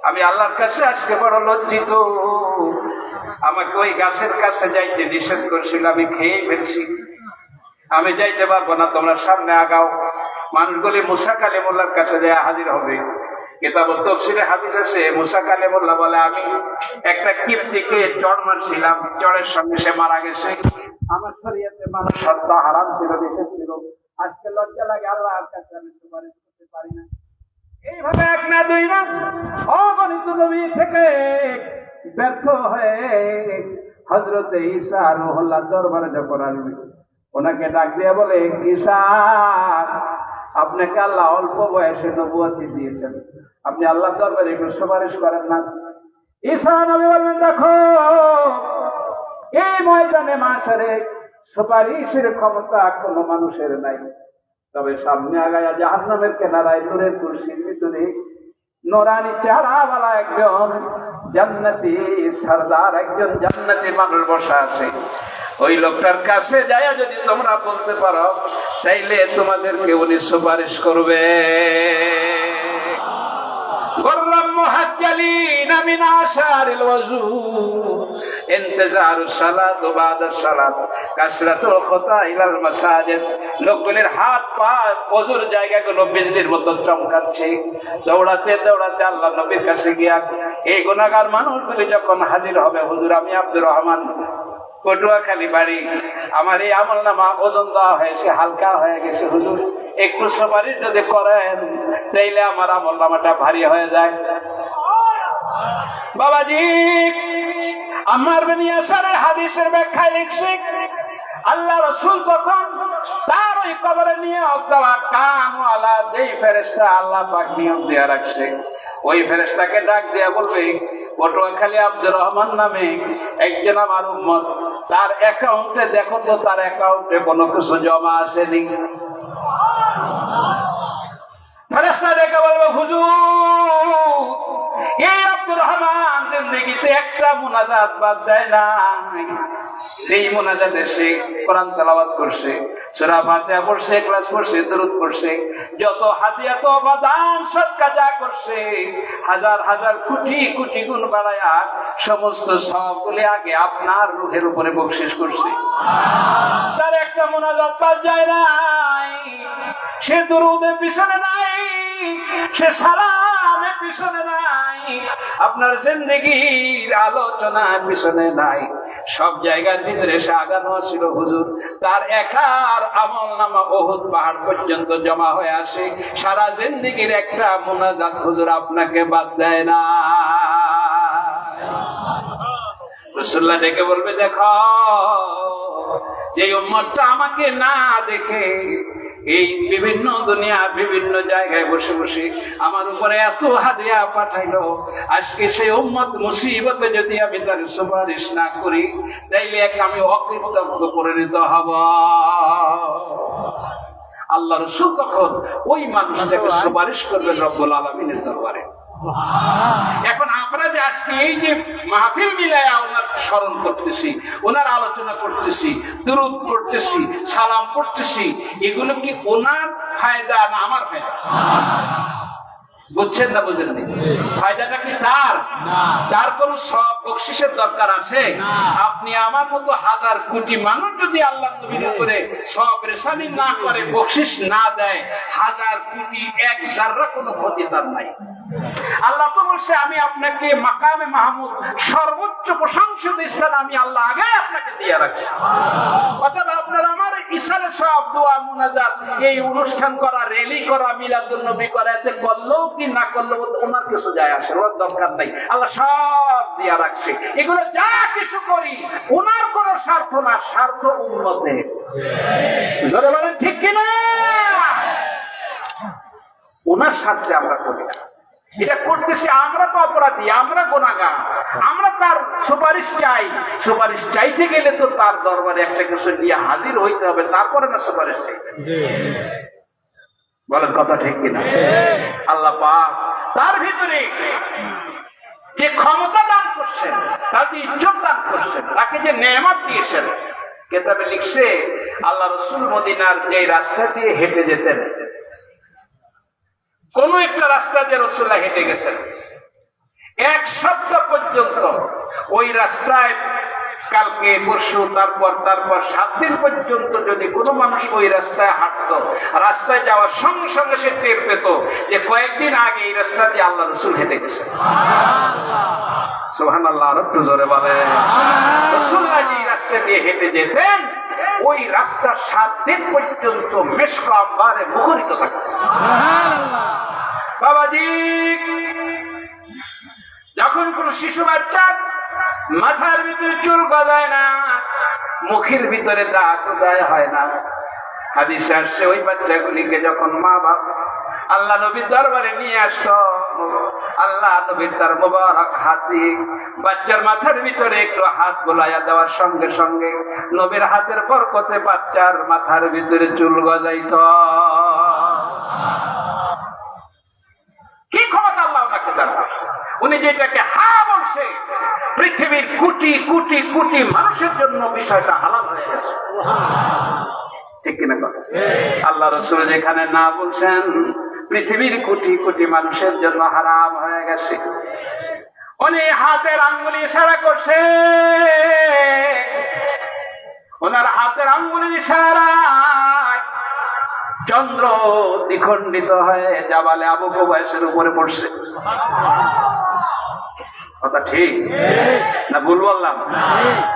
S1: আমি আল্লাহর কাছে আজকে বড় লজ্জিত, আমাকে ওই গাছের কাছে যাইতে নিষেধ করেছিল, আমি খেয়ে ফেলছি, আমি যাইতে পারবো না, তোমরা সামনে আগাও। মানুষগুলি মুসা কালিমুল্লাহর কাছে যায় হাজির হবে। কিতাবুত তাফসীরে হাদিস আছে, মুসা কালিমুল্লাহ বলে, আমি একটা কিপ্তিকে চড় মারছিলাম, চড়ের সঙ্গে সে মারা গেছে। আমার শরীয়তে মানুষ হত্যা হারাম ছিল, নিষেধ ছিল, আজকে লজ্জা লাগে আল্লাহর কাছে আমি সুপারিশ করতে পারি না। এইভাবে এক না দুই না অগণিত নবী থেকে ব্যর্থ হয়ে হযরতে ঈসা রুহুল্লাহ দরবারে যখন আসবে, ওনাকে ডাক দিয়ে বলে, ঈসা, আপনাকে আল্লাহ অল্প বয়সে নবুয়তি দিয়েছেন, আপনি আল্লাহর দরবারে একটু সুপারিশ করেন না। ঈসা নবী বললেন, দেখো এই ময়দানে মাশারে সুপারিশের ক্ষমতা কোনো মানুষের নাই, তবে সামনে আগায়া জাহান্নামের কিনারায় নূরের কুরসির ভিতরে নোরানি চেহারাওয়ালা একজন জান্নাতি সরদার, একজন জান্নাতি মানুষ বসা আছে। ওই লোকটার কাছে যায়া যদি তোমরা বলতে পারো, তাইলে তোমাদেরকে উনি সুপারিশ করবে। গররাম মুহাজ্জালিনা মিন আশারিল ওযু, ইন্তিজারুস সালাত বাদাস সালাত, কাসরাতুল খুতা ইলাল মাসাজিদ। লোকগুলির হাত পা ওযুর জায়গাগুলো বিজলির মতো চমকাচ্ছে, দৌড়াতে দৌড়াতে আল্লাহ নবীর কাছে গিয়া এই গুনাহগার মানুষগুলি যখন হাজির হবে, হুজুর আমি আব্দুর রহমান, পটুয়াখালী বাড়ি, আমার এই আমলনামা ওজন দেওয়া হয়েছে, হালকা হয়ে গেছে, হুজুর একটু সুপারিশ যদি করেন তাইলে আমার আমলনামাটা ভারী হয়ে যায়। বাবাজি, আম্মার বিন ইয়াসারের হাদিসের ব্যাখ্যায় লিখছে, আল্লাহ রাসূল তখন তার ওই কবরে নিয়ে দেওয়া কানওয়ালা যেই ফেরেশতা আল্লাহ পাক নিয়ম দিয়ে রাখছে, ওই ফেরেশতাকে ডাক দিয়া বলবে, পটুয়াখালী আব্দুর রহমান নামে একজন আমার উম্মত, তার অ্যাকাউন্টে দেখো তো, তার অ্যাকাউন্টে কোনো কিছু জমা আসেনি। ফেরেশতা ডেকে বলবে, হুজুর এই আব্দুর রহমান জিন্দেগিতে একটা মুনাজাত বাদ যায় না, সেই মুনাজাতে সে কোরআন তেলাওয়াত করছে, সূরা ফাতিহা পড়ছে, ইখলাস পড়ছে, দরুদ পড়ছে, যত হাদিয়া তওবা দান সদকা যা করছে, হাজার হাজার কোটি কোটি গুণ বাড়ায়া সমস্ত সবগুলি আগে আপনার রূহের উপরে বকশিশ করছে। তার একটা মুনাজাত বাদ যায় নাই, সে দরুদের পিছনে নাই, সে সালামের পিছনে নাই, আপনার জিন্দেগীর আলোচনার পিছনে নাই, সব জায়গার ভিতরে সে আগানো ছিল। হুজুর তার একার আমলনামা উহুদ পাহাড় পর্যন্ত জমা হয়ে আসে, সারা জিন্দেগীর একটা মুনাজাত হুজুর আপনাকে বাদ দেয় না। রাসূলুল্লাহ ডেকে বলবে, দেখো যে উম্মতটা আমাকে না দেখে এই বিভিন্ন দুনিয়ার বিভিন্ন জায়গায় বসে বসে আমার উপরে এত হাদিয়া পাঠাইলো, আজকে সেই উম্মত মুসিবতে যদি আমি তার সুপারিশ না করি তাইলে আমি অকৃতজ্ঞ পরিণত হব। আল্লাহ রাসূল তখন ওই মানুষটাকে সুপারিশ করবেন রব্বুল আলামিনের দরবারে। এখন আমরা যে আজকে এই যে মাহফিল মিলায়া ওনার স্মরণ করতেছি, ওনার আলোচনা করতেছি, দুরূদ পড়তেছি, সালাম পড়তেছি, এগুলো কি ওনার ফায়দা না আমার ফায়দা? বুঝছেন না বুঝেন না? ফায়দাটা কি তার? তার কোন সব বকশিসের দরকার আছে? আপনি আমার মতো হাজার কোটি মানুষ যদি আল্লাহ নবীর উপরে সব রেশানি না করে, বকশিস না দেয়, হাজার কোটি এক জাররা কোনো ক্ষতি তার নাই। আল্লাহ তো বলছে, আমি আপনাকে মাকামে মাহমুদ সর্বোচ্চ প্রশংসিত স্থান আমি আল্লাহ আগে আপনাকে দিয়ে রাখি। অর্থাৎ আপনার আমার ইশারে সব দোয়া মুনাজাত, এই অনুষ্ঠান করা, র্যালি করা, মিলাদুন নবী করা, এতে করলেও কি না করলেও ওনার কিছু যায় আসে, ওর দরকার নাই, আল্লাহ সব দিয়া রাখছে। এগুলো যা কিছু করি ওনার কোন স্বার্থ না, স্বার্থ উন্নতের। জোরে বলেন ঠিক কিনা? ওনার স্বার্থে আমরা করি না, এটা করতেছি আমরা তো অপরাধী, আমরা গুনাহগার, আমরা তার সুপারিশ চাই। সুপারিশ চাইতে গেলে তো তার দরবারে একটা কিছু নিয়ে হাজির হইতে হবে, তারপরে না সুপারিশ চাইতে। বলেন কথা ঠিক কিনা? আল্লাহ পাক তার ভিতরে যে ক্ষমতা দান করছেন, তাকে ইজ্জত দান করছেন, তাকে যে নেয়ামত দিয়েছেন। কেতাবে লিখছে আল্লাহ রসুল মদিনার যে রাস্তা দিয়ে হেঁটে যেতেন, কোন একটা রাস্তা দিয়ে রসুল্লাহ হেঁটে গেছেন, এক সপ্তাহ পর্যন্ত ওই রাস্তায়, কালকে পরশু তারপর 7 দিন পর্যন্ত যদি কোনো মানুষ ওই রাস্তায় হাঁটতো, রাস্তায় যাওয়ার সঙ্গে সঙ্গে সে টের পেত যে কয়েকদিন আগে এই রাস্তা দিয়ে আল্লাহ রসুল হেঁটে গেছে। সুবহানাল্লাহ, আর একটু জোরে বলে। রাসূলুল্লাহ যে রাস্তা দিয়ে হেঁটে যেতেন, ওই রাস্তা 7 দিন পর্যন্ত মেশক আম্বারে মুখরিত থাকত। বাবাজি, যখন কোন শিশু বাচ্চা মাথার ভিতরে চুল গজায় না, মুখের ভিতরে দাঁত উদয় হয় না, হাদিসে আসছে ওই বাচ্চাগুলিকে যখন মা বাবা আল্লাহ নবীর দরবারে নিয়ে আসতো, আল্লাহ নবীর তার মোবারক হাত দিয়ে বাচ্চার মাথার ভিতরে একটু হাত গোলাইয়া দেওয়ার সঙ্গে সঙ্গে নবীর হাতের বরকতে বাচ্চার মাথার ভিতরে চুল গজাইত। কি ক্ষমতা আল্লাহ ওনাকে দান করছে! উনি যেটাকে হা বলছে, পৃথিবীর কোটি কোটি কোটি মানুষের জন্য বিষয়টা হালাল হয়ে গেছে। ঠিক কিনা কথা? আল্লাহ রাসূল যেখানে না বলছেন, পৃথিবীর কোটি কোটি মানুষের জন্য হারাম হয়ে গেছে। উনি হাতের আঙ্গুলি ইশারা করছে, ওনার হাতের আঙ্গুলির ইশারায় চন্দ্র দ্বিখণ্ডিত হয়ে জাবালে আবু কুবাইসের উপরে পড়ছে। কথা ঠিক না ভুল বললাম?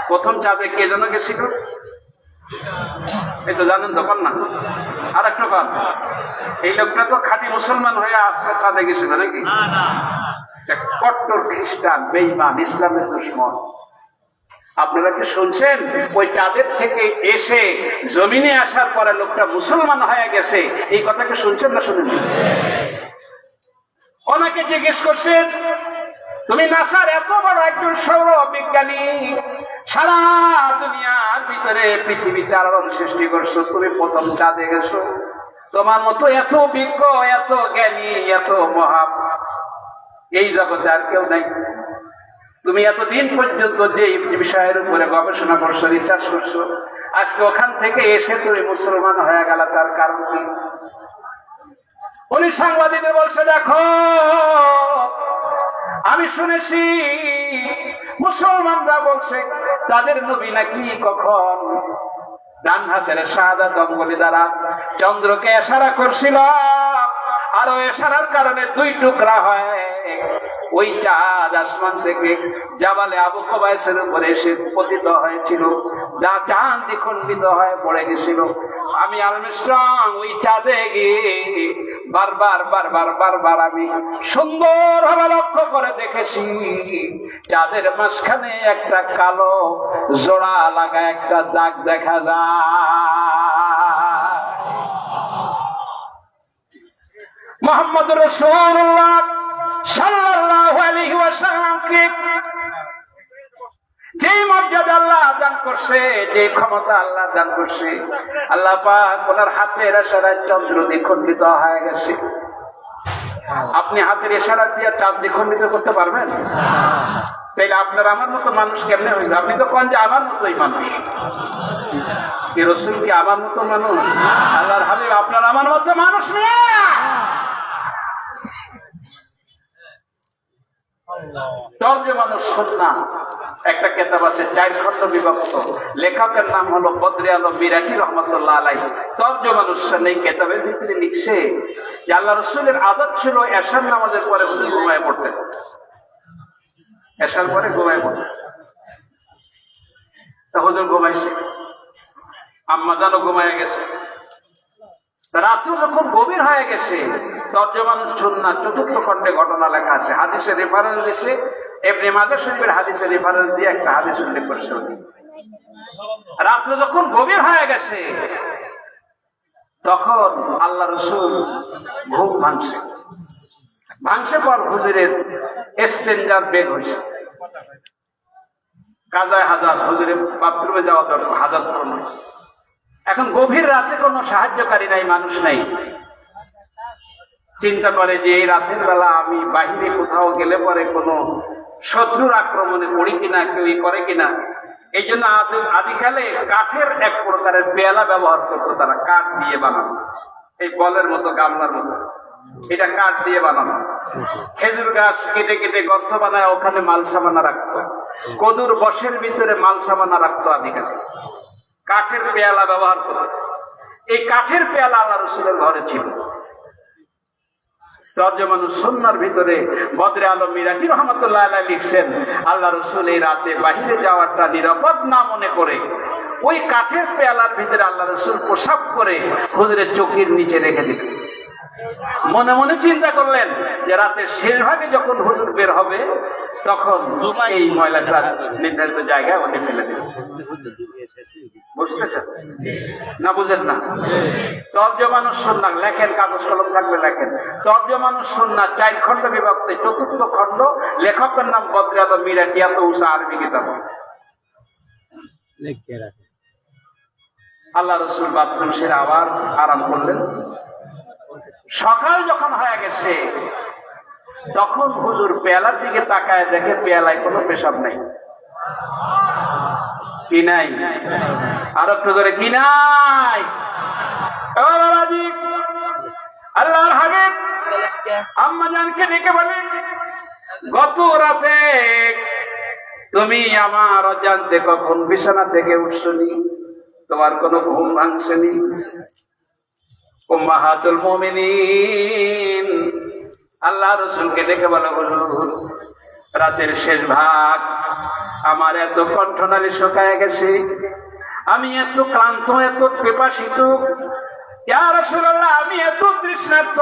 S1: প্রথম চাঁদে কে যেন গেছিল, এই তো জানেন তখন না? আর একটা কথা, এই লোকটা তো খাঁটি মুসলমান হয়ে আসলে চাঁদে গেছিল নাকি? কট্টর খ্রিস্টান, বেঈমান, ইসলামের দুশমন। আপনারা কি শুনছেন ওই চাঁদের থেকে এসে জমিনে আসার পরে লোকটা মুসলমান হয়ে গেছে? এই কথাকে শুনছেন না শুনেন? ওনাকে জিজ্ঞেস করছেন, তুমি নাসার এত বড় একজন সৌর বিজ্ঞানী, সারা দুনিয়ার ভিতরে পৃথিবীতে আলোড়ন সৃষ্টি করছো, তুমি প্রথম চাঁদে গেছো, তোমার মতো এত বিজ্ঞ, এত জ্ঞানী, এত মহা এই জগতে আর কেউ নাই। তুমি এতদিন পর্যন্ত যে বিষয়ের উপরে গবেষণা করছো, রিসার্চ করছো, আজকে ওখান থেকে এসে তুমি মুসলমান হয়ে গেল, তার কারণ কি? উনি সাংবাদিকদের বলছে, দেখো আমি শুনেছি মুসলমানরা বলছে তাদের নবী নাকি কখন ডান হাতের শাহাদাত অঙ্গুলি দ্বারা চন্দ্রকে ইশারা করছিল, আর ওই ইশারার কারণে 2 টুকরা হয় ওই চাঁদ আসমান থেকে জাবালে আবু কুবাইসের উপরে এসে পতিত হয়েছিল, যা চাঁদ দ্বিখণ্ডিত হয়ে পড়ে গেছিল। আমি আর্মস্ট্রং ওই চাঁদে গিয়ে বারবার আমি সুন্দর ভাবে লক্ষ্য করে দেখেছি, চাঁদের মাঝখানে একটা কালো জোড়া লাগা একটা দাগ দেখা যায়। মুহাম্মদুর রাসূলুল্লাহ সাল্লাল্লাহু আলাইহি ওয়াসাল্লামকে যে মর্যাদা আল্লাহ দান করছে, যে ক্ষমতা আল্লাহ দান করছে, আল্লাহ পাক ওনার হাতের ইশারায় চন্দ্র দ্বিখণ্ডিত হয়ে গেছে। আপনি হাতের ইশারা দিয়ে চাঁদ দ্বিখণ্ডিত করতে পারবেন? তাইলে আপনার আমার মতো মানুষ কেমনে হইবে? আপনি তো কোন যে আমার মতোই মানুষ। কি রাসূল কি আমার মতো মানুষ? আল্লাহর হাবিব আপনার আমার মতো মানুষ না। তরজমানুস সুন্নাহ একটা কিতাব আছে, 4 খণ্ড বিভক্ত, লেখকের নাম হলো বদরে আলম মিরাটি রহমাতুল্লাহ আলাইহি। তরজমানুস সুন্নাহ এই কিতাবের ভিতরে লিখছে যে আল্লাহ রাসূলের আদত ছিল এশার নামাজের পরে হুজুর ঘুমায় পড়তেন, এশার পরে ঘুমায় পড়তেন। তা হুজুর ঘুমাইছে, আম্মা জানও ঘুমায় গেছে। রাত্র যখন গভীর হয়ে গেছে, তরজমানুস সুন্নাহ 4th খণ্ডে ঘটনা লেখা আছে, হাদিসের রেফারেন্স দিয়েছে, ইবনে মাজাহ শরীফের হাদিসের রেফারেন্স দিয়ে একটা হাদিস উল্লেখ করছে। রাত্র যখন গভীর হয়ে গেছে, তখন আল্লাহ রাসূল ঘুম ভাঙছে পর হুজুরের ইস্তেনজার বের হয়েছে, কাজায় হাজার, হুজুরের বাথরুমে যাওয়া দরকার, হাজার পূরণ হয়েছে। এখন গভীর রাতে কোনো সাহায্যকারী নাই, মানুষ নাই। চিন্তা করে যে এই রাতের বেলা আমি বাহিরে কোথাও গেলে পরে কোনো শত্রুর আক্রমণে পড়ি কিনা, কেউ করে কিনা। এই জন্য আদিকালে কাঠের এক প্রকারের পেয়ালা ব্যবহার করতো তারা, কাঠ দিয়ে বানানো, এই বলের মতো, গামলার মতো, এটা কাঠ দিয়ে বানানো। খেজুর গাছ কেটে কেটে গর্ত বানায় ওখানে মাল সামানা রাখতো, কদুর বসের ভিতরে মাল সামানা রাখতো আদিকালে। কাঠের পেয়ালা ব্যবহার করত। এই কাঠের পেয়ালা আল্লাহ রাসূলের ঘরে ছিল। তরজমানুস সুন্নাহর ভিতরে বদরে আলম মিরাজি রহমাতুল্লাহ আলাইহি লিখছেন, আল্লাহ রাসূল এই রাতে বাহিরে যাওয়াটা নিরাপদ না মনে করে ওই কাঠের পেয়ালার ভিতরে আল্লাহ রাসূল প্রসাব করে হুজুরের চোখের নিচে রেখে দিলেন। মনে মনে চিন্তা করলেন যে রাতের শেষ ভাগে যখন হুজুর বের হবে তখন এই ময়লাটা নির্ধারিত জায়গায় ওকে ফেলে দেবেন। বুঝতেছেন না? বুঝেন না? তরজমানুস সুন্নাহ লেখেন, কাগজ কলম থাকলে লেখেন। তরজমানুস সুন্নাহ 4 খণ্ড বিভক্ত, 4র্থ খণ্ড, লেখকের নাম বদরে আলম মিরাটি, এত উঁচা আরবি কিতাব। আল্লাহ রাসূল বাথরুম সেরে আবার আরাম করলেন। সকাল যখন হয়ে গেছে তখন হুজুর পেয়ালার দিকে তাকায় দেখে পেয়ালায় কোনো পেশাব নাই। কি নাই? আর একটু ধরে কি নাই? আল্লাহর হাবিব আম্মা জানকে ডেকে বলে, গত রাতে তুমি আমার অজান্তে কখন বিছানা থেকে উঠছনি, তোমার কোনো ঘুম ভাঙছেনি? উম্মাহাতুল মুমিনিন আল্লাহ রাসূলকে ডেকে বলে, হুজুর রাতের শেষ ভাগ আমার এত কণ্ঠনালী শুকায় গেছে, আমি এত ক্লান্ত, এত পিপাসিত, ইয়া রাসূলুল্লাহ আমি এত তৃষ্ণার্ত,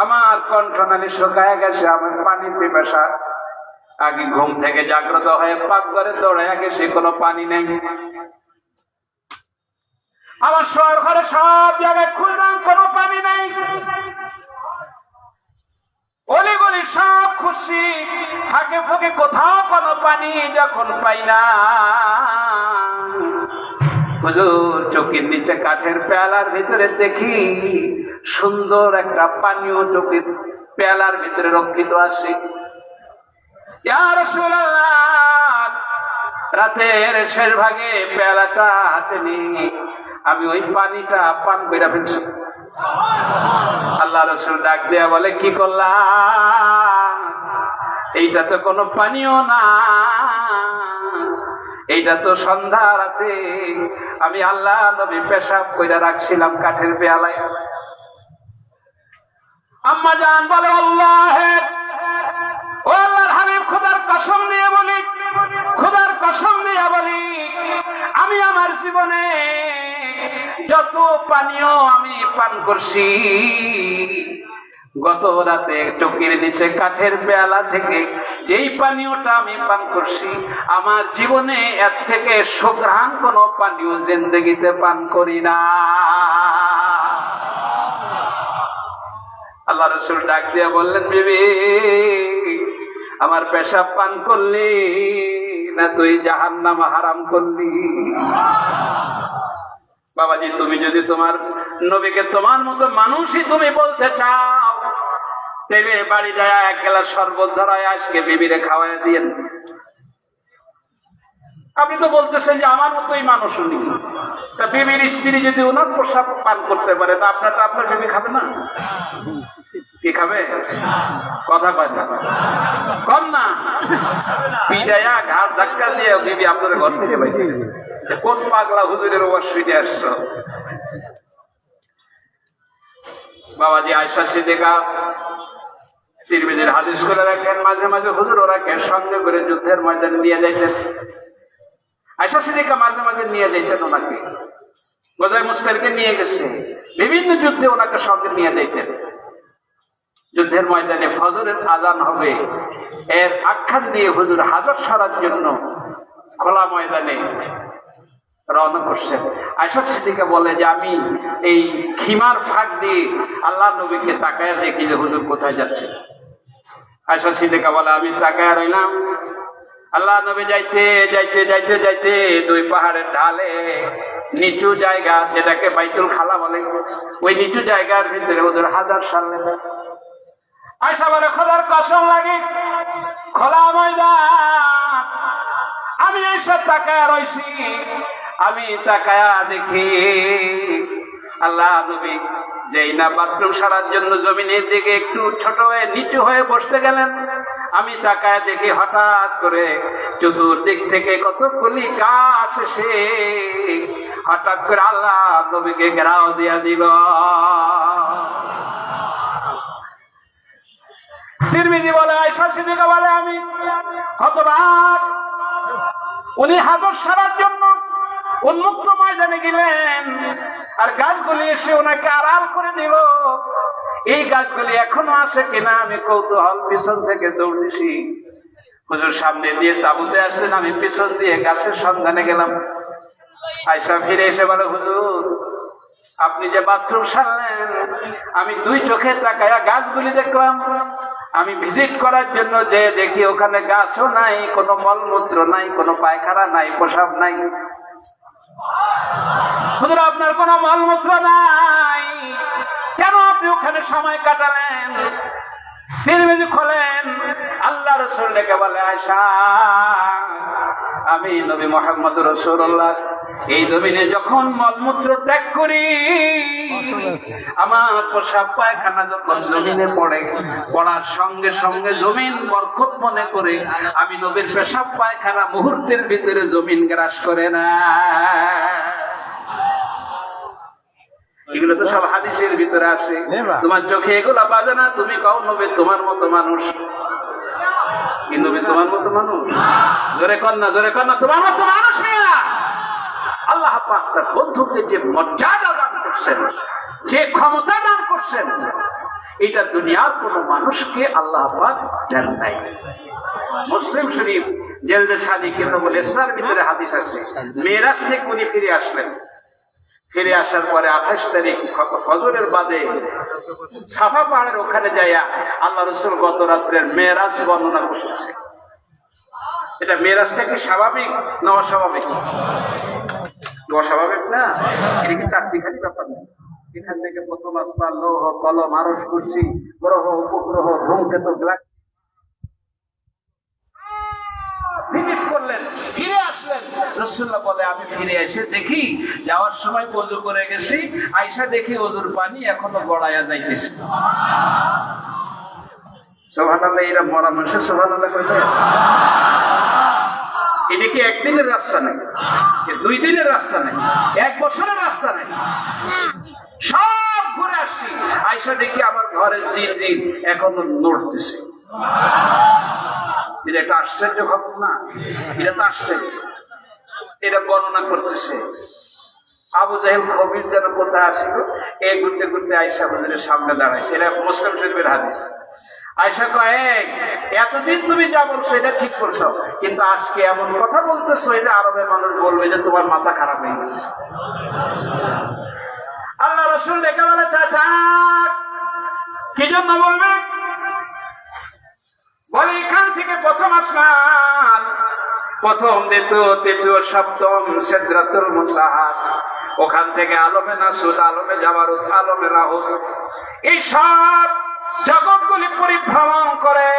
S1: আমার কণ্ঠনালী শুকায় গেছে, আমার পানি পিপাসা। আগে ঘুম থেকে জাগ্রত হয়ে পাকঘরে দৌড়াইয়া গেছে, কোনো পানি নেই। আমার শোয়ার ঘরে সব জায়গায় খুঁজলাম, কোনো পানি নাই। অলি গলি সব খুশি, ফাঁকে ফাঁকে কোথাও কোনো পানি যখন পাই না, হুজুর চোখের নিচে কাঠের পেয়ালার ভিতরে দেখি সুন্দর একটা পানীয় চোখের পেয়ালার ভিতরে রক্ষিত আছে। ইয়া রাসূলুল্লাহ রাতের শেষ ভাগে পেয়ালাটা হাতে নিয়ে আমি ওই পানিটা পান করে ফেলছি। আল্লাহ রাসূল ডাক দেয়া বলে, কি করলাম? এইটা তো কোনো পানিও না, এইটা তো সন্ধ্যা রাতে আমি আল্লাহ নবী পেশাব কইরা রাখছিলাম কাঠের পেয়ালায়। আম্মা জান বলে, আল্লাহ ও আল্লাহর হাবিব, খোদার কসম দিয়ে বলি, খোদার কসম দিয়ে বলি, আমি আমার জীবনে যত পানীয় আমি পান করছি, গত রাতে চোখের নিচে কাঠের পেয়ালা থেকে যেই পানীয়টা আমি পান করছি, আমার জীবনে এর থেকে সুঘ্রাণ কোন পানীয় জিন্দেগিতে পান করি না। আল্লাহ রাসূল ডাক দিয়া বললেন, বিবি আমার পেশাব পান করলি না তুই জাহান্নাম হারাম করলি? বাবাজি, তুমি যদি তোমার নবীকে তোমার মতো মানুষই তুমি বলতে চাও, তাহলে বাড়ি যায় 1 গ্লাস শরবত ধরায় আজকে বিবিরে খাওয়াই দিয়েন। আপনি তো বলতেছেন যে আমার মতোই মানুষ উনি, তা বিবির স্ত্রী যদি ওনার প্রসাব পান করতে পারে, তা আপনার বিবি খাবে না? কি খাবে? কথা কয় না, কম না পিড়াইয়া ঘাস ধাক্কা দিয়ে বিবি আপনার ঘর থেকে বাইরে। কোন পাগলা হুজুরের ওয়াজ শুনে আসছ? বাবাজি আয়েশা সিদ্দিকা তিরমিজির হাদিস করে রাখেন, মাঝে মাঝে হুজুর ওরাকে সঙ্গে করে যুদ্ধের ময়দানে নিয়ে যাইতেন। আয়েশা সিদ্দিকা মাঝে মাঝে নিয়ে যাইতেন ওনাকে, গজায়ে মুস্তারিকে নিয়ে গেছে, বিভিন্ন যুদ্ধে ওনাকে সঙ্গে নিয়ে যাইতেন। যুদ্ধের ময়দানে ফজরের আজান হবে, এর আখ্যান দিয়ে হুজুর হাজত সারার জন্য খোলা ময়দানে রওনা করছেন। আয়েশা সিদ্দিকা বলে যে আমি এই খিমার ফাঁক দিয়ে আল্লাহ নবীকে তাকায় দেখি যে হুজুর কোথায় যাচ্ছে। আয়েশা সিদ্দিকা বলে আমি তাকায় রইলাম, আল্লাহ নবী যাইতে যাইতে যাইতে যাইতে 2 পাহাড়ের ঢালে নিচু জায়গা, যেটাকে বাইতুল খালা বলে, ওই নিচু জায়গার ভিতরে হুজুর হাজার সামনে। আয়েশা বলে, খোদার কসম লাগে খোলা ময়দান, আমি এসে তাকায়া রইছি, আমি তাকায়া দেখি আল্লাহ নবী যেই না বাথরুম সারার জন্য জমিনের দিকে একটু ছোট হয়ে নিচু হয়ে বসতে গেলেন, আমি তাকায় দেখি হঠাৎ করে চতুর্দিক থেকে কতগুলি গাছ এসে হঠাৎ করে আল্লাহ নবীকে ঘেরাও দিয়া দিল। তিরমিজি বলে, আয়েশা সিদ্দিকা বলে, আমি হতবাক। উনি হাজত সারার জন্য উন্মুক্ত ময়দানে গেলেন, আর গাছগুলি এসে ওনাকে আড়াল করে দিল। এই গাছগুলি এখনো আছে কিনা আমি কৌতূহল পিছন থেকে দৌড়েছি। হুজুর সামনে দিয়ে তাঁবুতে আসলেন, আমি পিছন দিয়ে গাছের সন্ধানে গেলাম। আয়েশা ফিরে এসে বলে, হুজুর আপনি যে বাথরুম সারলেন, আমি দুই চোখে তাকায়া গাছগুলি দেখলাম। আমি ভিজিট করার জন্য যে দেখি ওখানে গাছও নাই, কোনো মলমূত্র নাই, কোনো পায়খানা নাই, প্রসাব নাই। হুজুর আপনার কোনো মলমূত্র নাই, কেন আপনি ওখানে সময় কাটালেন? তিরমিজি খোলেন, আল্লাহ রাসূল ডেকে বলে, আয়েশা আমি নবী মুহাম্মদ রাসূলুল্লাহ এই জমিনে যখন মলমূত্র ত্যাগ করি, আমার প্রসাব পায়খানা যখন জমিনে পড়ে, পড়ার সঙ্গে সঙ্গে জমিন বরকত মনে করে আমি নবীর পেশাব পায়খানা মুহূর্তের ভিতরে জমিন গ্রাস করে না। এগুলো তো সব হাদিসের ভিতরে আসে। তোমার চোখে এগুলা বাজে না, তুমি কও নবী তোমার মতো মানুষ। কি নবী তোমার মতো মানুষ? জোরে কন্যা, জোরে কন্যা, তোমার মতো মানুষ না। আল্লাহ পাক তার বন্ধুকে যে মর্যাদা দান করছেন, যে ক্ষমতা দান করছেন, এটা দুনিয়ার কোন মানুষকে আল্লাহ পাক দেন নাই। মুসলিম শরীফ জেলদে সাদি কিতাবুল ইসরার ভিতরে হাদিস আছে, মেরাজ থেকে উনি ফিরে আসলেন। ফিরে আসার পরে 28 তারিখ ফজরের বাদে সাফা পাহাড়ের ওখানে যাইয়া আল্লাহ রাসূল গত রাত্রের মেরাজ বর্ণনা করতেছে। এটা মেরাজটা কি স্বাভাবিক না অস্বাভাবিক? অস্বাভাবিক না, এটা কি চারটিখানি ব্যাপার না। এখান থেকে প্রথম আসমান, লৌহ কলম, আরশ, কুরসি, গ্রহ উপগ্রহ, ধূমকেতু, ভিজিট করলেন, ফিরে আসলেন। রাসূলুল্লাহ বলে, আমি ফিরে এসে দেখি যাওয়ার সময় ওযু করে গেছি, আয়েশা দেখি ওযুর পানি এখনো গড়াইয়া যাইতেছে। সুবহানাল্লাহ। এরা মরা মানুষের সুবহানাল্লাহ কইতে, এটা কি একদিনের রাস্তা নেই, 2 দিনের রাস্তা নেই, 1 বছরের রাস্তা নেই, সব ঘুরে আসছি। আয়েশা দেখি আমার ঘরের জিন এখনো নড়তেছে। এটা একটা আশ্চর্য খবর না? এটা তো আশ্চর্য। এটা বর্ণনা করতেছে আবু জাহেল খবির যেন কোথায় আসিল, এই ঘুরতে ঘুরতে আয়েশা হুজুরের সামনে দাঁড়াইছে। এটা মুসলিম শরীফের হাদিস। আয়েশা কয়, এতদিন তুমি যা বলছো এটা ঠিক করছো, কিন্তু আজকে এমন কথা বলতেছো এটা আরবের মানুষ বলবে যে তোমার মাথা খারাপ হয়ে গেছে। আল্লাহ রাসূল ডেকে বলে, চাচা কি জন্য বলবে? বলে, এখান থেকে প্রথম আসমান, প্রথম, দ্বিতীয়, তৃতীয়, সপ্তম সিদরাতুল মুনতাহা, ওখান থেকে আলমে নাসুদ, আলমে জাবারুত, আলমে লাহুত, এই সব জগৎগুলি পরিভ্রমণ করে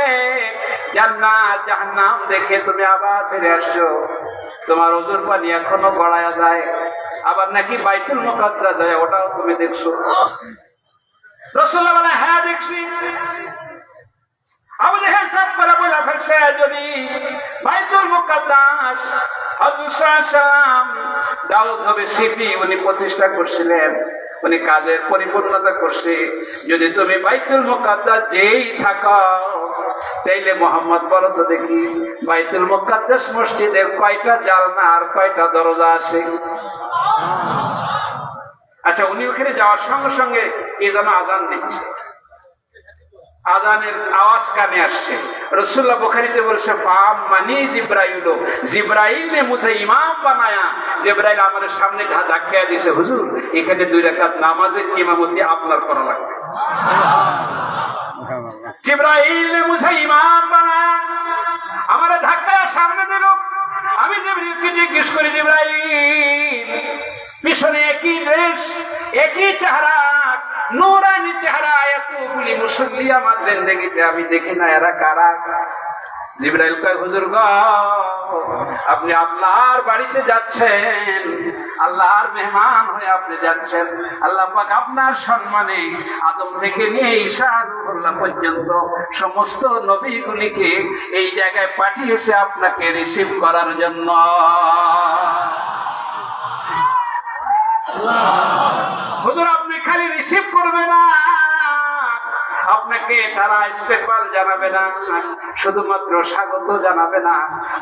S1: জান্নাত জাহান্নাম দেখে তুমি আবার ফিরে আসছো। তোমার ওযুর পানি এখনো গড়ায়া যায়, আবার নাকি বাইতুল মুকাদ্দাস যায়, ওটাও তুমি দেখছো? রাসূলুল্লাহ বলে, হ্যাঁ দেখছি। আবু জাহেল সব করে বলে ফেলছে, যদি বাইতুল মুকাদ্দাস হযরত সাল্লাল্লাহু দাউদ নবী সিফি উনি প্রতিষ্ঠা করছিলেন, উনি কাজের পরিপূর্ণতা করছে। যদি তুমি বাইতুল মুকাদ্দাস যেই থাকো, তাইলে মুহাম্মদ বলো তো দেখি বাইতুল মুকাদ্দাস মসজিদের কয়টা জানালা আর কয়টা দরজা আছে? আচ্ছা, উনি ওখানে যাওয়ার সঙ্গে সঙ্গে কে যেন আযান দিচ্ছে, আযানের আওয়াজ কানে আসছে। রাসূলুল্লাহ বুখারীতে বলছে, ফাম মানি জিবরাইল, জিবরাইল ने मुझे ইমাম বানায়া। জিবরাইল আমার সামনে ধাক্কা দিয়েছে, হুজুর এখানে 2 রাকাত নামাজের ইমামতি আপনার করা লাগবে। জিবরাইল ने मुझे ইমাম বানায়া, আমারে ধাক্কা সামনে দিল। আমি জিবরাইলকে জিজ্ঞেস করি, জিবরাইল পিছনে একই ড্রেস, একই চেহারা, নূরানি চেহারা, এতগুলি মুসল্লি আমার জিন্দেগিতে আমি দেখি না, এরা কারা? জিবরাইল কয় হুজুর গো, আপনি আল্লাহর বাড়িতে যাচ্ছেন, আল্লাহর মেহমান হয়ে আপনি যাচ্ছেন। আল্লাহ পাক আপনার সম্মানে আদম থেকে নিয়ে ঈসা রূহুল্লাহ পর্যন্ত সমস্ত নবীগুলিকে এই জায়গায় পাঠিয়েছে আপনাকে রিসিভ করার জন্য। হুজুর আপনি খালি রিসিভ করবে না, আপনাকে তারা ইস্তেকবাল জানাবে না, শুধুমাত্র স্বাগত জানাবে না।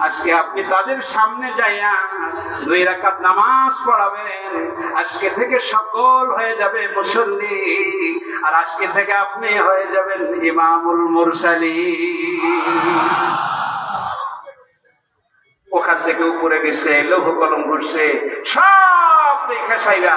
S1: আজকে আপনি তাদের সামনে যাইয়া 2 রাকাত নামাজ পড়াবেন। আজকে থেকে সকল হয়ে যাবে মুসল্লি, আর আজকে থেকে আপনি হয়ে যাবেন ইমামুল মুরসালিন। ওখান থেকে উপরে গেছে, লৌহ কলম ঘুরছে, সব দেখা সাইরা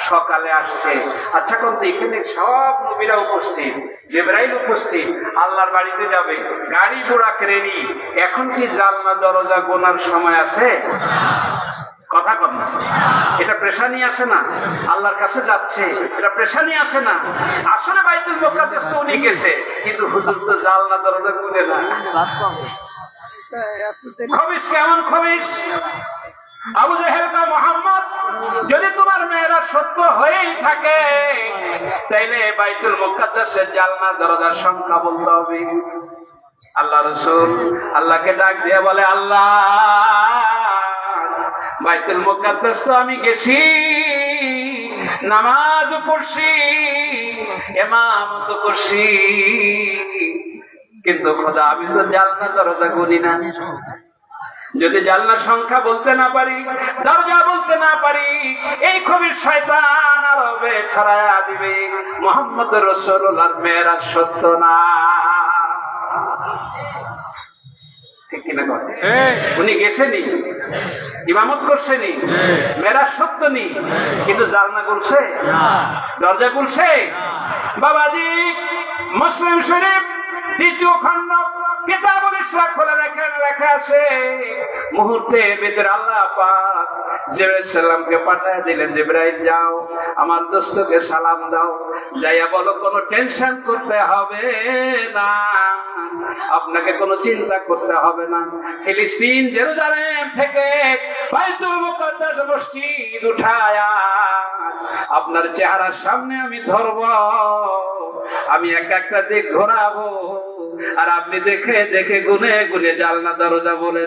S1: সকালে আসছে। আচ্ছা কোন এখানে সব নবীরা উপস্থিত, জিবরাইল উপস্থিত, আল্লাহর বাড়িতে যাবে, গাড়ি ঘোড়া রেডি। এখন কি জানলা দরজা গোনার সময় আছে? কথা কথা, এটা পেশানি আসে না? আল্লাহর কাছে যাচ্ছে, এটা পেশানি আসে না? আসলে বাইতুল মুকাদ্দাস তো উনি গেছে, কিন্তু হুজুর তো জানলা দরজা খুলে না। খবিশ কেমন খবিশ? আবু জেহেল বা মুহাম্মদ, যদি তোমার মেয়েরা সত্য হয়েই থাকে তাইলে বাইতুল মুকাদ্দাসের জানলা দরজার সংখ্যা বলতে হবে। আল্লাহ রাসূল আল্লাহকে ডাক দিয়ে বলে, আল্লাহ বাইতুল মুকাদ্দাস তো আমি গেছি, নামাজ পড়ছি, ইমামত করছি, কিন্তু খোদা আমি তো জানলা দরজা গুনি না। যদি জানলার সংখ্যা বলতে না পারি, দরজা বলতে না পারি, এই খবির শয়তান আরবে ছড়ায়া দিবে মুহাম্মদ রাসূলুল্লাহর মেরাজ সত্য না। ঠিক কিনা কথা? উনি গেছেনি, ইমামত করছেনি, মেরাজ সত্য নি, কিন্তু জানলা খুলছে, দরজা খুলছে। বাবাজি মুসলিম শরীফ 2য় খণ্ড কিতাবুল ইসলাম খোলা লেখা আছে, মুহূর্তের ভিতরে আল্লাহ পাক জিবরাইল সালামকে পাঠিয়ে দিলেন, জিবরাইল যাও আমার দোস্তকে সালাম দাও, যাইয়া বলো কোনো টেনশন করতে হবে না, আপনাকে কোনো চিন্তা করতে হবে না। ফিলিস্তিন জেরুজালেম থেকে বাইতুল মুকাদ্দাস মসজিদ উঠায়া আপনার চেহারার সামনে আমি ধরব, আমি একটা দিক ঘোরাবো, আর আপনি দেখে দেখে গুনে গুনে জানলা দরজা বলে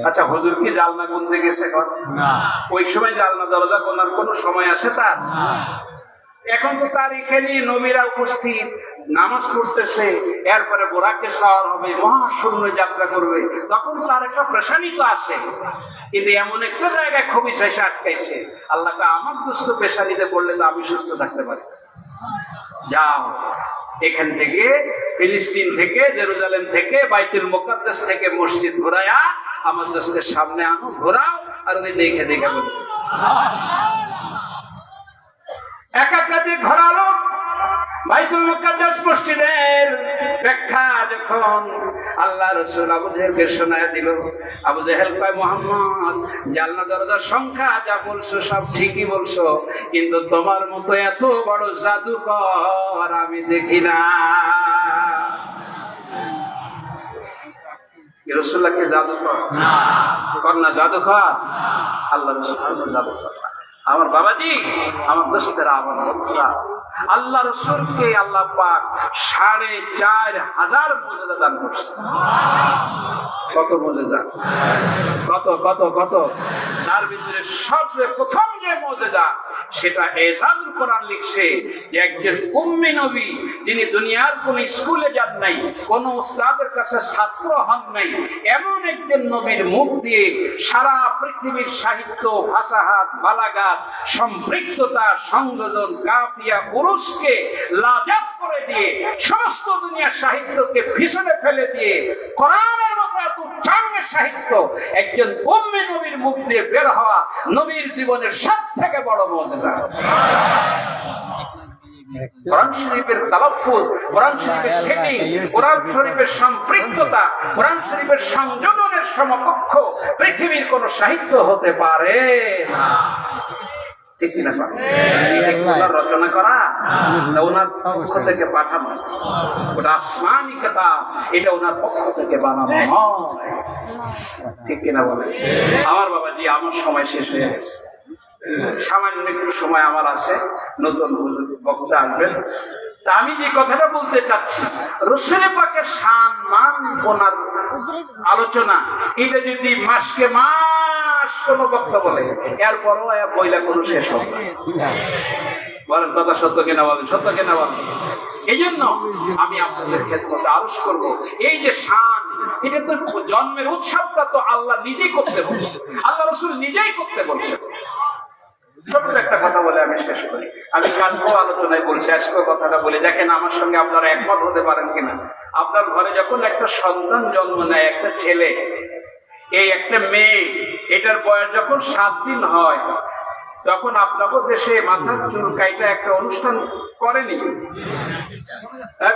S1: আচ্ছা হুজুর কি জানলা গুনতে গেছে? ওই সময় জানলা দরজা গোনার কোন সময় আছে তার? এখন তো তার এখানে নবীরা উপস্থিত, নামাজ পড়তেছে, এরপরে বোরাকে সাওয়ার হবে, মহাশূন্য যাত্রা করবে, তখন তার একটা পেশানি তো আসে। কিন্তু এমন একটা জায়গায় খবিশ এসে আটকাইছে, আল্লাহকে আমার দুস্থ পেশানিতে পড়লে তো আমি সুস্থ থাকতে পারি। যাও এখান থেকে, ফিলিস্তিন থেকে, জেরুজালেম থেকে, বাইতুল মুকাদ্দাস থেকে মসজিদ ঘোরায়া আমার দোস্তের সামনে আনো, ঘোরাও, আর উনি দেখে দেখে বলবে। একাধিক ঘোরালো বাইতুল মুকাদ্দাস মসজিদের ব্যাখ্যা যখন আল্লাহ রাসূল আবু জেহেলকে শোনায় দিল, আবু জেহেল কয়, মুহাম্মদ জানলা দরজার সংখ্যা যা বলছো সব ঠিকই বলছো, কিন্তু তোমার মতো এত বড় জাদুকর আমি দেখি না। রাসূলুল্লাহ কি জাদুকর? না, জাদুকর আল্লাহ রাসূল জাদুকর। আমার বাবাজি, আমার দোস্তেরা, আমার বন্ধুরা, আল্লাহ রাসূলকে আল্লাহ পাক ৪৫০০ মুজিজা দান করছে। কত মুজিজা, কত কত কত! তার ভিতরে সবচেয়ে প্রথম যে মুজিজা, সেটা এজাজুল কোরআন লিখছে যে একজন উম্মি নবী, যিনি দুনিয়ার কোন স্কুলে যান নাই, কোন উস্তাদের কাছে ছাত্র হন নাই, এমন একজন নবীর মুখ দিয়ে সারা পৃথিবীর সাহিত্য, ফাসাহাত, বালাগাত, সম্পৃক্ততা, সংযোজন, কাফিয়া, উরুসকে লাজাব করে দিয়ে, সমস্ত দুনিয়ার সাহিত্যকে পিছনে ফেলে দিয়ে কোরআনের মতো এত উচ্চাঙ্গের সাহিত্য একজন উম্মি নবীর মুখ দিয়ে বের হওয়া নবীর জীবনের সব থেকে বড় মুজিজা। কোরআন শরীফের তালাফুজ, কোরআন শরীফের সেটিং, কোরআন শরীফের সম্পৃক্ততা, কোরআন শরীফের সংযোজনের সমকক্ষ পৃথিবীর কোন সাহিত্য হতে পারে না। ঠিক কিনা? ওনার রচনা করা, ওনার পক্ষ থেকে পাঠানো, ওটা আসমানি কিতাব, এটা ওনার পক্ষ থেকে বানানো হয়। ঠিক কিনা বলে? আমার বাবাজি, আমার সময় শেষ হয়ে গেছে, সামান্য একটু সময় আমার আছে, নতুন বক্তা আসবেন। তা আমি যে কথাটা বলতে চাচ্ছি, রাসূল পাকের শান মান ওনার আলোচনা, এটা যদি মাসকে মাস কোন বক্তা বলে, এরপরও বইলা কোনো শেষ হবে না। বলেন কথা সত্য কিনা? বলেন সত্য কিনা? বলেন। এই জন্য আমি আপনাদের খেদমতে আরজ করব, এই যে শান, এটা তো জন্মের উৎসবটা তো আল্লাহ নিজেই করতে বলছেন, আল্লাহ রাসূল নিজেই করতে বলছেন। ছোট্ট একটা কথা বলে আমি শেষ করি। আমি কালকেও আলোচনায় বলছি, আজকেও কথাটা বলে দেখেন, আমার সঙ্গে আপনারা একমত হতে পারেন কিনা। আপনার ঘরে যখন একটা সন্তান জন্ম নেয়, একটা ছেলে, এই একটা মেয়ে, এটার বয়স যখন 7 দিন হয়, তখন আপনাদের দেশে মাথার চুল কাইটা একটা অনুষ্ঠান করেনি?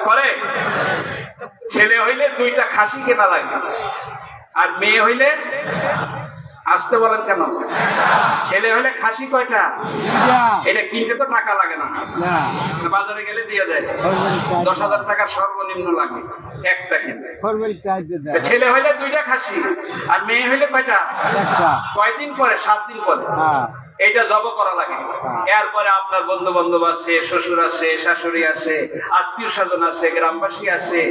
S1: করে। ছেলে হইলে 2টা খাসি কেনা লাগে, আর মেয়ে হইলে, আসতে বলেন কেন, ছেলে হলে খাসি কয়টা? এটা কিনতে তো টাকা লাগে না, বাজারে গেলে দিয়ে দেয়, 10,000 টাকার সর্বনিম্ন লাগে একটা কিনতে। ছেলে হইলে 2টা খাসি, আর মেয়ে হইলে কয়টা? কয়দিন পরে? 7 দিন পরে এইটা জব করা লাগে। এরপরে আপনার বন্ধু বান্ধব আছে, শ্বশুর আছে, শাশুড়ি আছে, আত্মীয় স্বজন আছে, গ্রামবাসী আছে,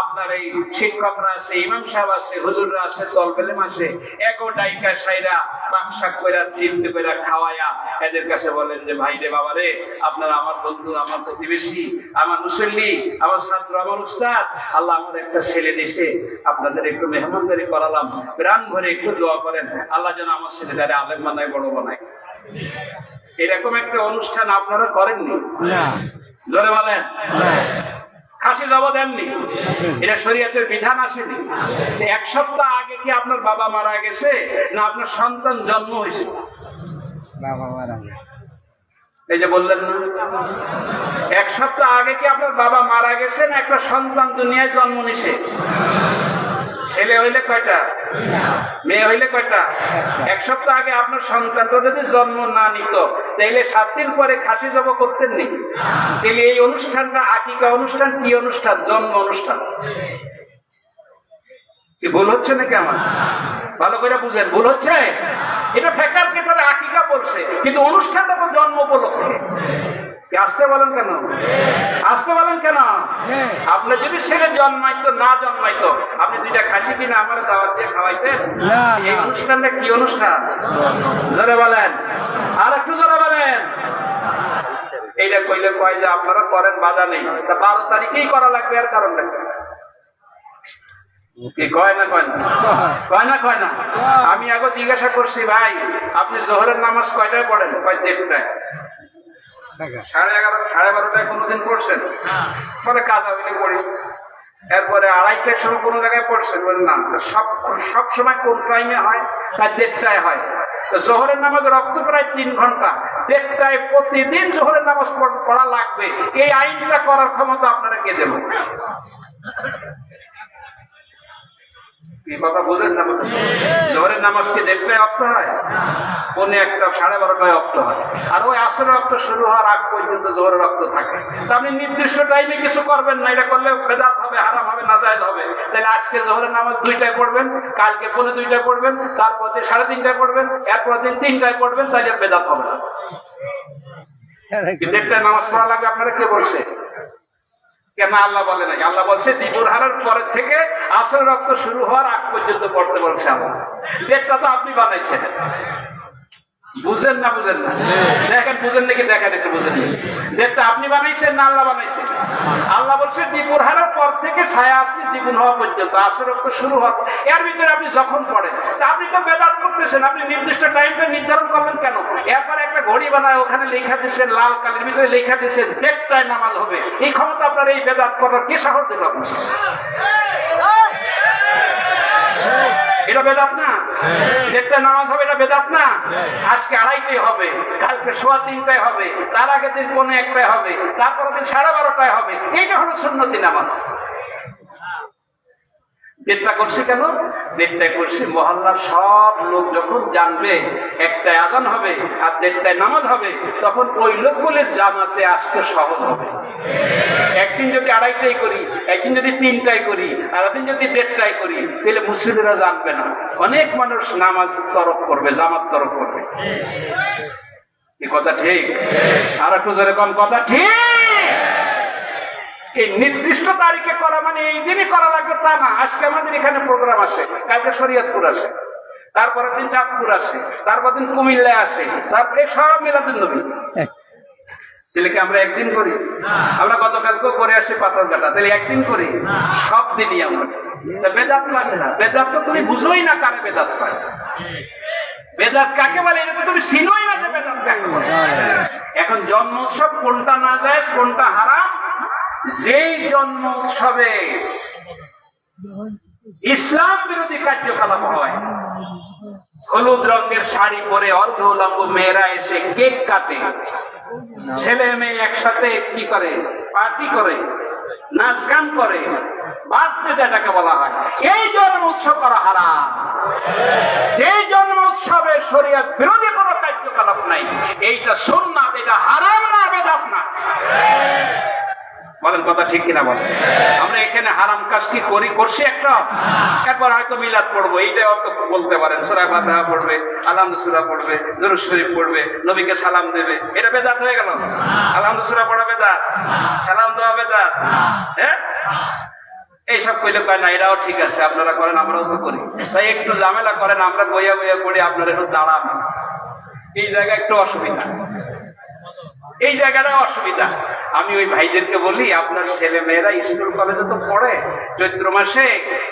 S1: আপনার এই শিক্ষকরা আছে, ইমাম সাহেব আছে, হুজুররা আছে, তলবেলেম আছে, একো ডাইকা সাইরা পাকশাক কইরা চিনতে কইরা খাওয়ায়া এদের কাছে বলেন যে, ভাই রে, বাবা রে, আপনারা আমার বন্ধু, আমার প্রতিবেশী, আমার মুসল্লি, আমার ছাত্র, আমার উস্তাদ, আল্লাহ আমার একটা ছেলে দিয়েছে, আপনাদের একটু মেহমানদারি করালাম, প্রাণ ভরে একটু দোয়া করেন, আল্লাহ যেন আমার ছেলেটারে আলেম বানায়, বড় বানায়। এরকম একটা অনুষ্ঠান আপনারা করেননি? জোরে বলেন। খাসি জব দেননি? এটা শরীয়তের বিধান আসেনি। 1 সপ্তাহ আগে কি আপনার বাবা মারা গেছে, না আপনার সন্তান জন্ম হয়েছে?
S2: বাবা মারা গেছে।
S1: এই যে বললেন না, 1 সপ্তাহ আগে কি আপনার বাবা মারা গেছে, না একটা সন্তান দুনিয়ায় জন্ম নিছে? ছেলে হইলে কয়টা? মেয়ে হইলে কয়টা? 1 সপ্তাহ আগে আপনার সন্তানটা যদি জন্ম না নিত, তাইলে 7 দিন পরে খাসি জব করতেন নি? তাহলে এই অনুষ্ঠানটা আকিকা অনুষ্ঠান কি অনুষ্ঠান? জন্ম অনুষ্ঠান। কি ভুল হচ্ছে নাকি আমার? ভালো করে বুঝেন, ভুল হচ্ছে? এটা ফেকার কেতাবে আকিকা বলছে, কিন্তু অনুষ্ঠানটা তো জন্ম উপলক্ষে। আসতে বলেন কেন? আসতে বলেন কেন? আপনি যদি ছেলে জন্মাইতো, না জন্মাইতো, আপনি 2টা খাসি কিনা আমার দাওয়াত দিয়ে খাওয়াইতেন? এই অনুষ্ঠানটা কি অনুষ্ঠান? জোরে বলেন, আর একটু জোরে বলেন। এইটা কইলে কয় যে আপনারা করেন, বাধা নেই, তা 12 তারিখেই করা লাগবে, আর কারণ লাগবে কি? কয় না, কয় না, কয় না, কয় না। আমি আগে জিজ্ঞাসা করছি, ভাই আপনি জোহরের নামাজ কয়টায় পড়েন? কয় 1:30টায়। 11:30, 12:30টায় কোনোদিন পড়ছেন? পরে কাজা হইলে পড়ি। এরপরে 2:30টার সময় কোনো জায়গায় পড়ছেন? বলেন না। সব সময় কোন টাইমে হয়? 1:30টায় হয়। জোহরের নামাজ রক্ত প্রায় 3 ঘন্টা, 1:30টায় প্রতিদিন জোহরের নামাজ পড়া লাগবে। এই আইনটা করার ক্ষমতা আপনারা কে দেব? কথা বুঝেন না? জোহরের নামাজ কি 1:30টায় অক্ত হয়? 1:45, 12:30টায় অক্ত হয়। আর ওই আসরের রক্ত শুরু হওয়ার আগ পর্যন্ত জোহরের রক্ত থাকে। তা আপনি নির্দিষ্ট টাইমে কিছু করবেন না, এটা করলে বেদাত হবে, হারাম হবে, নাজায়েজ হবে। তাহলে আজকে জোহরের নামাজ 2টায় পড়বেন, কালকে 2:45টায় পড়বেন, তারপর 3:30টায় পড়বেন, এরপর 3টায় পড়বেন, তাহলে বেদাত হবে না। 1:30টায় নামাজ পড়া লাগবে আপনারা কে বলছে? কেন আল্লাহ বলে নাই? আল্লাহ বলছে দিবুর হারার পরের থেকে আসরের রক্ত শুরু হওয়ার আগ পর্যন্ত পড়তে বলছে আল্লাহ। 1:30টা তো আপনি বানাইছেন। বুঝেন না? বুঝেন না? দেখেন, বুঝেন নাকি? দেখেন একটু, বুঝেন নাকি? 1:30টা আপনি বানাইছেন না আল্লাহ বানাইছেন? আল্লাহ বলছে দিবুর হারার পর থেকে ছায়া আসলে দ্বিগুণ হওয়া পর্যন্ত, আসরের রক্ত শুরু হওয়া, এর ভিতরে আপনি যখন পড়েন, তা আপনি তো বেদাত করতেছেন। আপনি নির্দিষ্ট টাইমটা নির্ধারণ করলেন কেন? এরপর একটা ঘড়ি বানায় ওখানে লেখা দিচ্ছেন, লাল কালির ভিতরে লেখা দিচ্ছেন 1:30টায় নামাজ হবে। এই ক্ষমতা আপনার এই বেদাত করার কে সাহস দিল? এটা বেদাত না? দেড়টায় নামাজ হবে, এটা বেদাত না? আজকে 2:30টায় হবে, কালকে 3:15টায় হবে, তার আগের দিন 1:45টায় হবে, তারপরের দিন 12:30টায় হবে। এইটা হলো সুন্নতি নামাজ। দেড়টা করছি কেন? দেড়টায় করছি মহল্লার সব লোক যখন জানবে 1টায় আজান হবে আর 1:30টায় নামাজ হবে, তখন ওই লোকগুলোর জামাতে আসতে সহজ হবে। একদিন যদি 2:30টায় করি, একদিন যদি 3টায় করি, আর একদিন যদি 1:30টায় করি, তাহলে মুসলিমরা জানবে না। অনেক মানুষ নামাজ তরক করবে, জামাত তরক করবে। কি কথা ঠিক? আর একটু জোরে কোন কথা ঠিক? এই নির্দিষ্ট তারিখে করা মানে এই দিনই করা লাগবে তা না। আজকে আমাদের এখানে প্রোগ্রাম আছে, কালকে শরীয়তপুর আছে, তারপরের দিন চাঁদপুর আছে, তারপর দিন কুমিল্লায় আছে, তারপরে সব মিলাদুন নবী। তাহলে কি আমরা একদিন করি? আমরা গতকালকেও করে আসি পাথরঘাটা, তাহলে একদিন করি? সব দিনই আমরা। বেদাত লাগে না। বেদাত তো তুমি বুঝোই না কারে বেদাত পায়। বেদাত কাকে বলে এটা তো তুমি চিনোই না যে বেদাত কাকে বলে। এখন জন্ম উৎসব কোনটা না যায়, কোনটা হারাম? যেই জন্ম উৎসবে ইসলাম বিরোধী কার্যকলাপ হয়, হলুদ রঙের শাড়ি পরে অর্ধ উলঙ্গ মেয়েরা এসে কেক কাটে, ছেলে মেয়ে একসাথে কি করে, পার্টি করে, নাচ গান করে, বার্থডে যেটাকে বলা হয়, এই জন্ম উৎসব করা হারাম। এই জন্ম উৎসবে শরীয়ত বিরোধী কোনো কার্যকলাপ নাই। এইটা সুন্নাত, এটা হারাম না, বেদাত না। বলেন কথা ঠিক কিনা বলেন? আমরা এখানে হারাম কাজ কি করি? করছি একটা, একবার হয়তো মিলাদ পড়বো, এইটা অত বলতে পারেন, সূরা ফাতিহা পড়বে, আলহামদুলিল্লাহ সূরা পড়বে, দুরূদ শরীফ পড়বে, নবীকে সালাম দেবে, এটা বেদাত হয়ে গেল? আলহামদুলিল্লাহ সূরা পড়া বেদাত, সালাম দেওয়া বেদাত? হ্যাঁ, এইসব কইলে কয় না এটাও ঠিক আছে, আপনারা করেন আমরাও তো করি, তাই একটু ঝামেলা করেন, আমরা বইয়া বইয়া করি, আপনারা একটু দাঁড়ান। এই জায়গায় একটু অসুবিধা, এই জায়গাটা অসুবিধা। আমি ওই ভাইদেরকে বলি, আপনার ছেলে মেয়েরা স্কুল কলেজে তো পড়ে, চৈত্র মাসে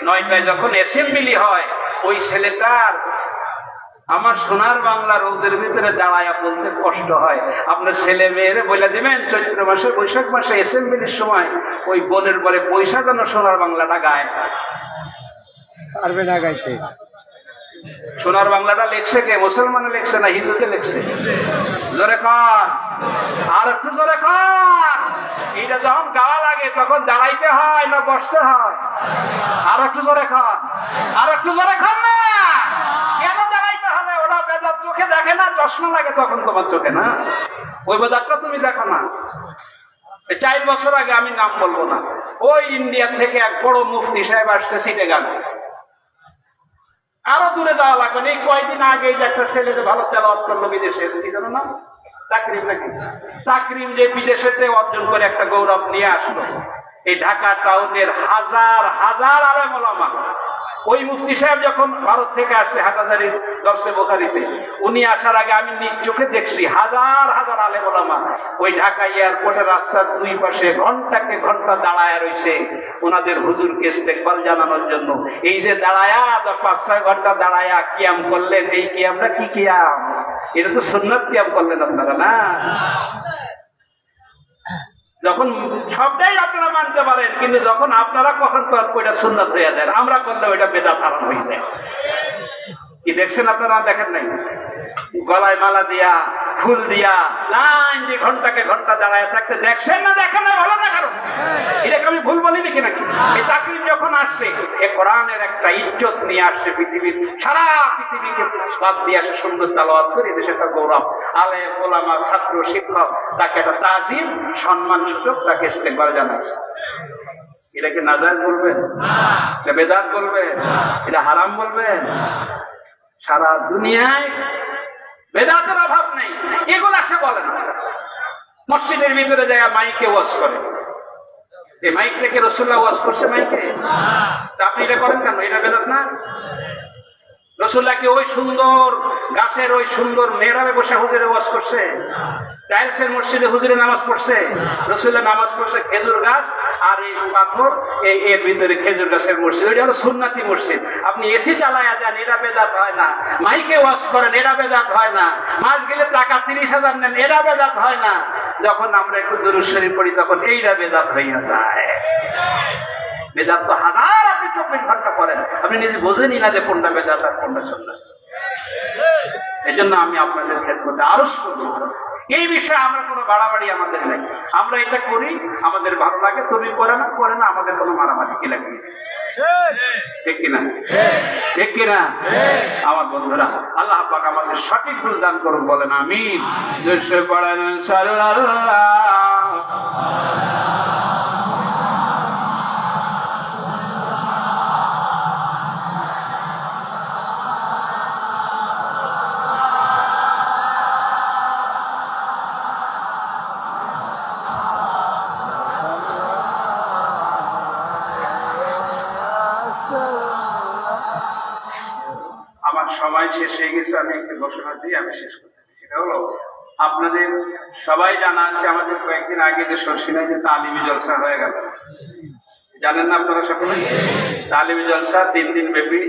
S1: 9টায় যখন অ্যাসেম্বলি হয়, ওই ছেলেটার আমার সোনার বাংলা রোদের ভিতরে দাঁড়ায়া বলতে কষ্ট হয়। আপনার ছেলে মেয়েরে বলে দিবেন চৈত্র মাসে, বৈশাখ মাসে অ্যাসেম্বলির সময় ওই বোনের পরে পয়সা যেন সোনার বাংলাটা গায়।
S2: পারবে না গাইতে।
S1: সোনার বাংলাটা লেখছে কে? মুসলমানে লেখছে না হিন্দুকে লেখছে? জোরে কর, আর একটু জোরে কর। এটা যখন গাওয়া লাগে তখন দাঁড়াইতে হয় না বসতে হয়? আর একটু জোরে কর, আর একটু জোরে কর না। কেন দাঁড়াইতে হবে? ওরা বেদাত চোখে দেখে না, চশমা লাগে তখন তোমার চোখে না? ওই বেদাতটা তুমি দেখো না? 4 বছর আগে, আমি নাম বলবো না, ওই ইন্ডিয়া থেকে এক বড় মুফতি সাহেব আসছে চিটাগাং। আরো দূরে যাওয়া লাগবে না, এই কয়েকদিন আগে যে একটা ছেলে যে ভালো তেলাওয়াত করলো বিদেশে, কি জানো না, তাকরিম নাকি, তাকরিম যে বিদেশেতে অর্জন করে একটা গৌরব নিয়ে আসলো। এই ঢাকা টাউনের হাজার হাজার আলেম ওলামা, ওই মুফতি সাহেব যখন ভারত থেকে আসছে হাটাজারির দরসে বোখারিতে, উনি আসার আগে আমি নিজ চোখে দেখছি হাজার হাজার আলেম ওলামা ওই ঢাকা এয়ারপোর্টের রাস্তার 2 পাশে ঘন্টাকে ঘন্টা দাঁড়ায় রয়েছে ওনাদের হুজুরকে ইস্তেকবাল জানানোর জন্য। এই যে দাঁড়ায়া 5-6 ঘন্টা দাঁড়ায়া কিয়াম করলেন, এই কিয়ামটা কি কিয়াম? এটা তো সুন্নাত কিয়াম করলেন আপনারা না? যখন সবটাই আপনারা মানতে পারেন, কিন্তু যখন আপনারা কখন ওইটা সুন্নাত হয়ে যায়, আমরা করলে ওইটা বেদাত হারাম হয়ে যায়। কি দেখছেন আপনারা? দেখেন নাই? গলায় মালা দিয়া, ফুল দিয়া, লাইন দিয়ে ঘন্টাকে ঘন্টা দাঁড়ায় থাকতে দেখছেন না? দেখেন না? ভালো না? কারণ এটাকে আমি ভুল বলি নাকি? নাকি এই তাকরিম যখন আসছে, এ কোরআনের একটা ইজ্জত নিয়ে আসছে পৃথিবীর, সারা পৃথিবীকে বাদ দিয়ে আসে, সুন্দর তেলাওয়াত করে দেশে একটা গৌরব, আলেম ওলামা ছাত্র শিক্ষক তাকে একটা তাজিম সম্মান সূচক তাকে ইস্তেকবাল জানাচ্ছে। এটাকে নাজায়েজ বলবেন? এটা বেদাত বলবেন? এটা হারাম বলবেন? সারা দুনিয়ায় বেদাতের অভাব নেই, এগুলো সে বলে না। মসজিদের ভিতরে যায় মাইকে ওয়াজ করে, এই মাইক থেকে রাসূলুল্লাহ ওয়াজ করছে মাইকে, তা আপনি এটা করেন কেন? এটা বেদাত না? রাসূলুল্লাহ কি ওই সুন্দর গাছের ওই সুন্দর মেহরাবে বসে হুজুরে ওয়াজ করছে? টাইলসের মসজিদে হুজুরে নামাজ পড়ছে? রাসূলুল্লাহ নামাজ পড়ছে খেজুর গাছ আর এই পাথর, এর ভিতরে খেজুর গাছের মসজিদ, ওইটা হলো সুন্নাতি মসজিদ। আপনি এসি চালায়া যান, এটা বেদাত হয় না। মাইকে ওয়াজ করেন, এটা বেদাত হয় না। মাস গেলে টাকা 30,000 নেন, এটা বেদাত হয় না। যখন আমরা একটু দুরূদ শরীফ পড়ি তখন এইটা বেদাত হইয়া যায়। বেদাত তো হাজার আপনি ঘন্টা করেন, আপনি নিজে বোঝেনই না যে কোনটা বেদাত আর কোনটা সুন্নাত। এই জন্য আমি আপনাদের ক্ষেত্রে আরো শুরু, এই বিষয়ে আমরা কোনো বাড়াবাড়ি আমাদের নাই। আমরা এটা করি, আমাদের ভালো লাগে, তুমি করে না আমাদের কোনো মারামারি কি লাগে, ঠিক কিনা? ঠিক কিনা আমার বন্ধুরা? আল্লাহ পাক আমাদের সঠিক বুঝ দান করুন, বলেন আমিন। পড়েন সাল্লাল্লাহ। আমার সময় শেষ হয়ে গেছে, আমি একটি ঘোষণা দিয়ে আমি শেষ করতে। সেটা হলো, আপনাদের সবাই জানা আছে আমাদের কয়েকদিন আগে যে সরসিনায় যে তালিমি জলসা হয়ে গেল, জানেন না আপনারা সকলে? তালিমি জলসা 3 দিন ব্যাপী।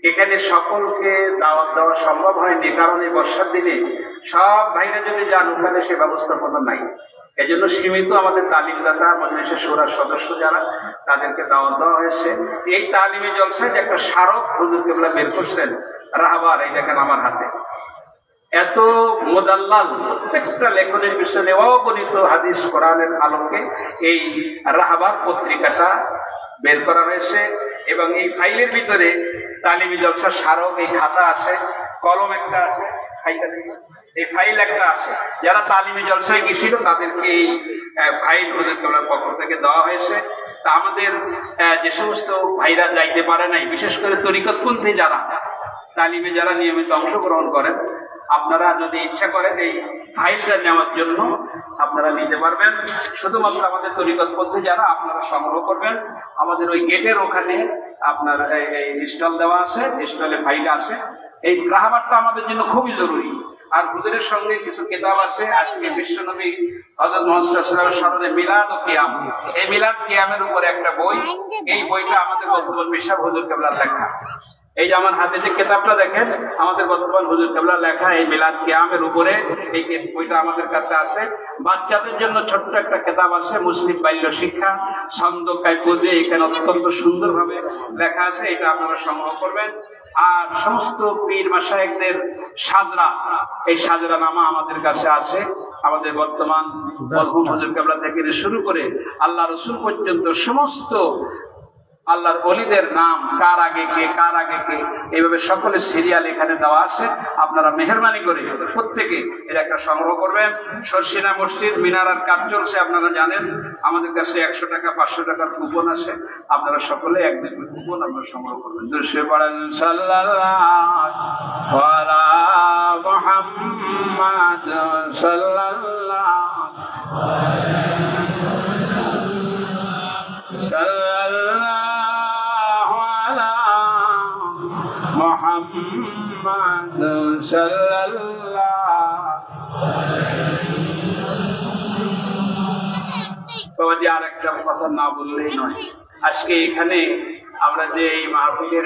S1: এখানে সকলকে দাওয়াত দেওয়া সম্ভব হয়নি, কারণ এই বর্ষার দিনে সব ভাইরা যদি যান ওখানে সে ব্যবস্থাপনা নাই। এই জন্য সীমিত আমাদের তালিমদাতা মজলিসের শোরার সদস্য যারা, তাদেরকে দাওয়াত দেওয়া হয়েছে। এই তালিমি জলসায় যে একটা স্মারক হুজুর কেবলা বের করছেন, রাহাবার, এই দেখেন আমার হাতে, এত মোদাল্লাল প্রত্যেকটা লেখনের বিষয়ে অগণিত হাদিস কোরআনের আলোকে এই রাহাবার পত্রিকাটা বের করা হয়েছে। এবং এই ফাইলের ভিতরে তালিমি জলসার স্মারক, এই খাতা আছে, কলম একটা আছে, এই ফাইল একটা আছে। যারা তালিমি জলসায় গেছিল তাদেরকে এই ফাইল হুজুর কেবলার পক্ষ থেকে দেওয়া হয়েছে। তা আমাদের যে সমস্ত ভাইরা যাইতে পারে নাই, বিশেষ করে তরিকতপন্থী যারা তালিমে যারা নিয়মিত অংশগ্রহণ করেন, আপনারা যদি ইচ্ছা করেন এই ফাইলটা নেওয়ার জন্য আপনারা নিতে পারবেন। শুধুমাত্র আমাদের তরিকতপন্থী যারা, আপনারা সংগ্রহ করবেন। আমাদের ওই গেটের ওখানে আপনার এই স্টল দেওয়া আছে, স্টলে ফাইল আছে। এই রাহাবারটা আমাদের জন্য খুবই জরুরি। আর হুজুরের সঙ্গে কিছু কিতাব আছে। আজকে বিশ্বনবী হযরত মুহাম্মদ সাল্লাল্লাহু আলাইহি ওয়াসাল্লামের স্মরণে মিলাদ ও কিয়াম, এই মিলাদ কিয়ামের উপরে একটা বই। এই বইটা আমাদের বর্তমান পেশা হুজুর কেবলার লেখা। এই যে আমার হাতে যে কিতাবটা দেখেন, আমাদের বর্তমান হুজুর কেবলার লেখা এই মিলাদ কিয়ামের উপরে এই বইটা আমাদের কাছে আছে। বাচ্চাদের জন্য ছোট্ট একটা কিতাব আছে, মুসলিম বাল্য শিক্ষা, ছন্দ কাব্যে, এখানে অত্যন্ত সুন্দরভাবে লেখা আছে। এটা আপনারা সংগ্রহ করবেন। আর সমস্ত পীর মাশায়েখদের সাজরা, এই সাজরা নামা আমাদের কাছে আছে। আমাদের বর্তমান মরহুম হুজুর কেবলা থেকে শুরু করে আল্লাহ রসুল পর্যন্ত সমস্ত আল্লাহর ওলিদের নাম, কার আগে কে, এইভাবে সকলের সিরিয়াল এখানে দেওয়া আছে। আপনারা মেহেরবানি করে প্রত্যেকে এর একটা সংগ্রহ করবেন। সরসিনা মসজিদ মিনারার কাজ চলছে, আপনারা জানেন। আমাদের কাছে 100 টাকা 500 টাকার কুপন আছে। আপনারা সকলে একদিন কুপন আপনারা সংগ্রহ করবেন। দুরূদ পড়েন সাল্লাল্লাহু আলা মুহাম্মাদ মুহাম্মাদ বাবাজি, আর একটা কথা না বললেই নয়। আজকে এখানে আমরা যে এই মাহফিলের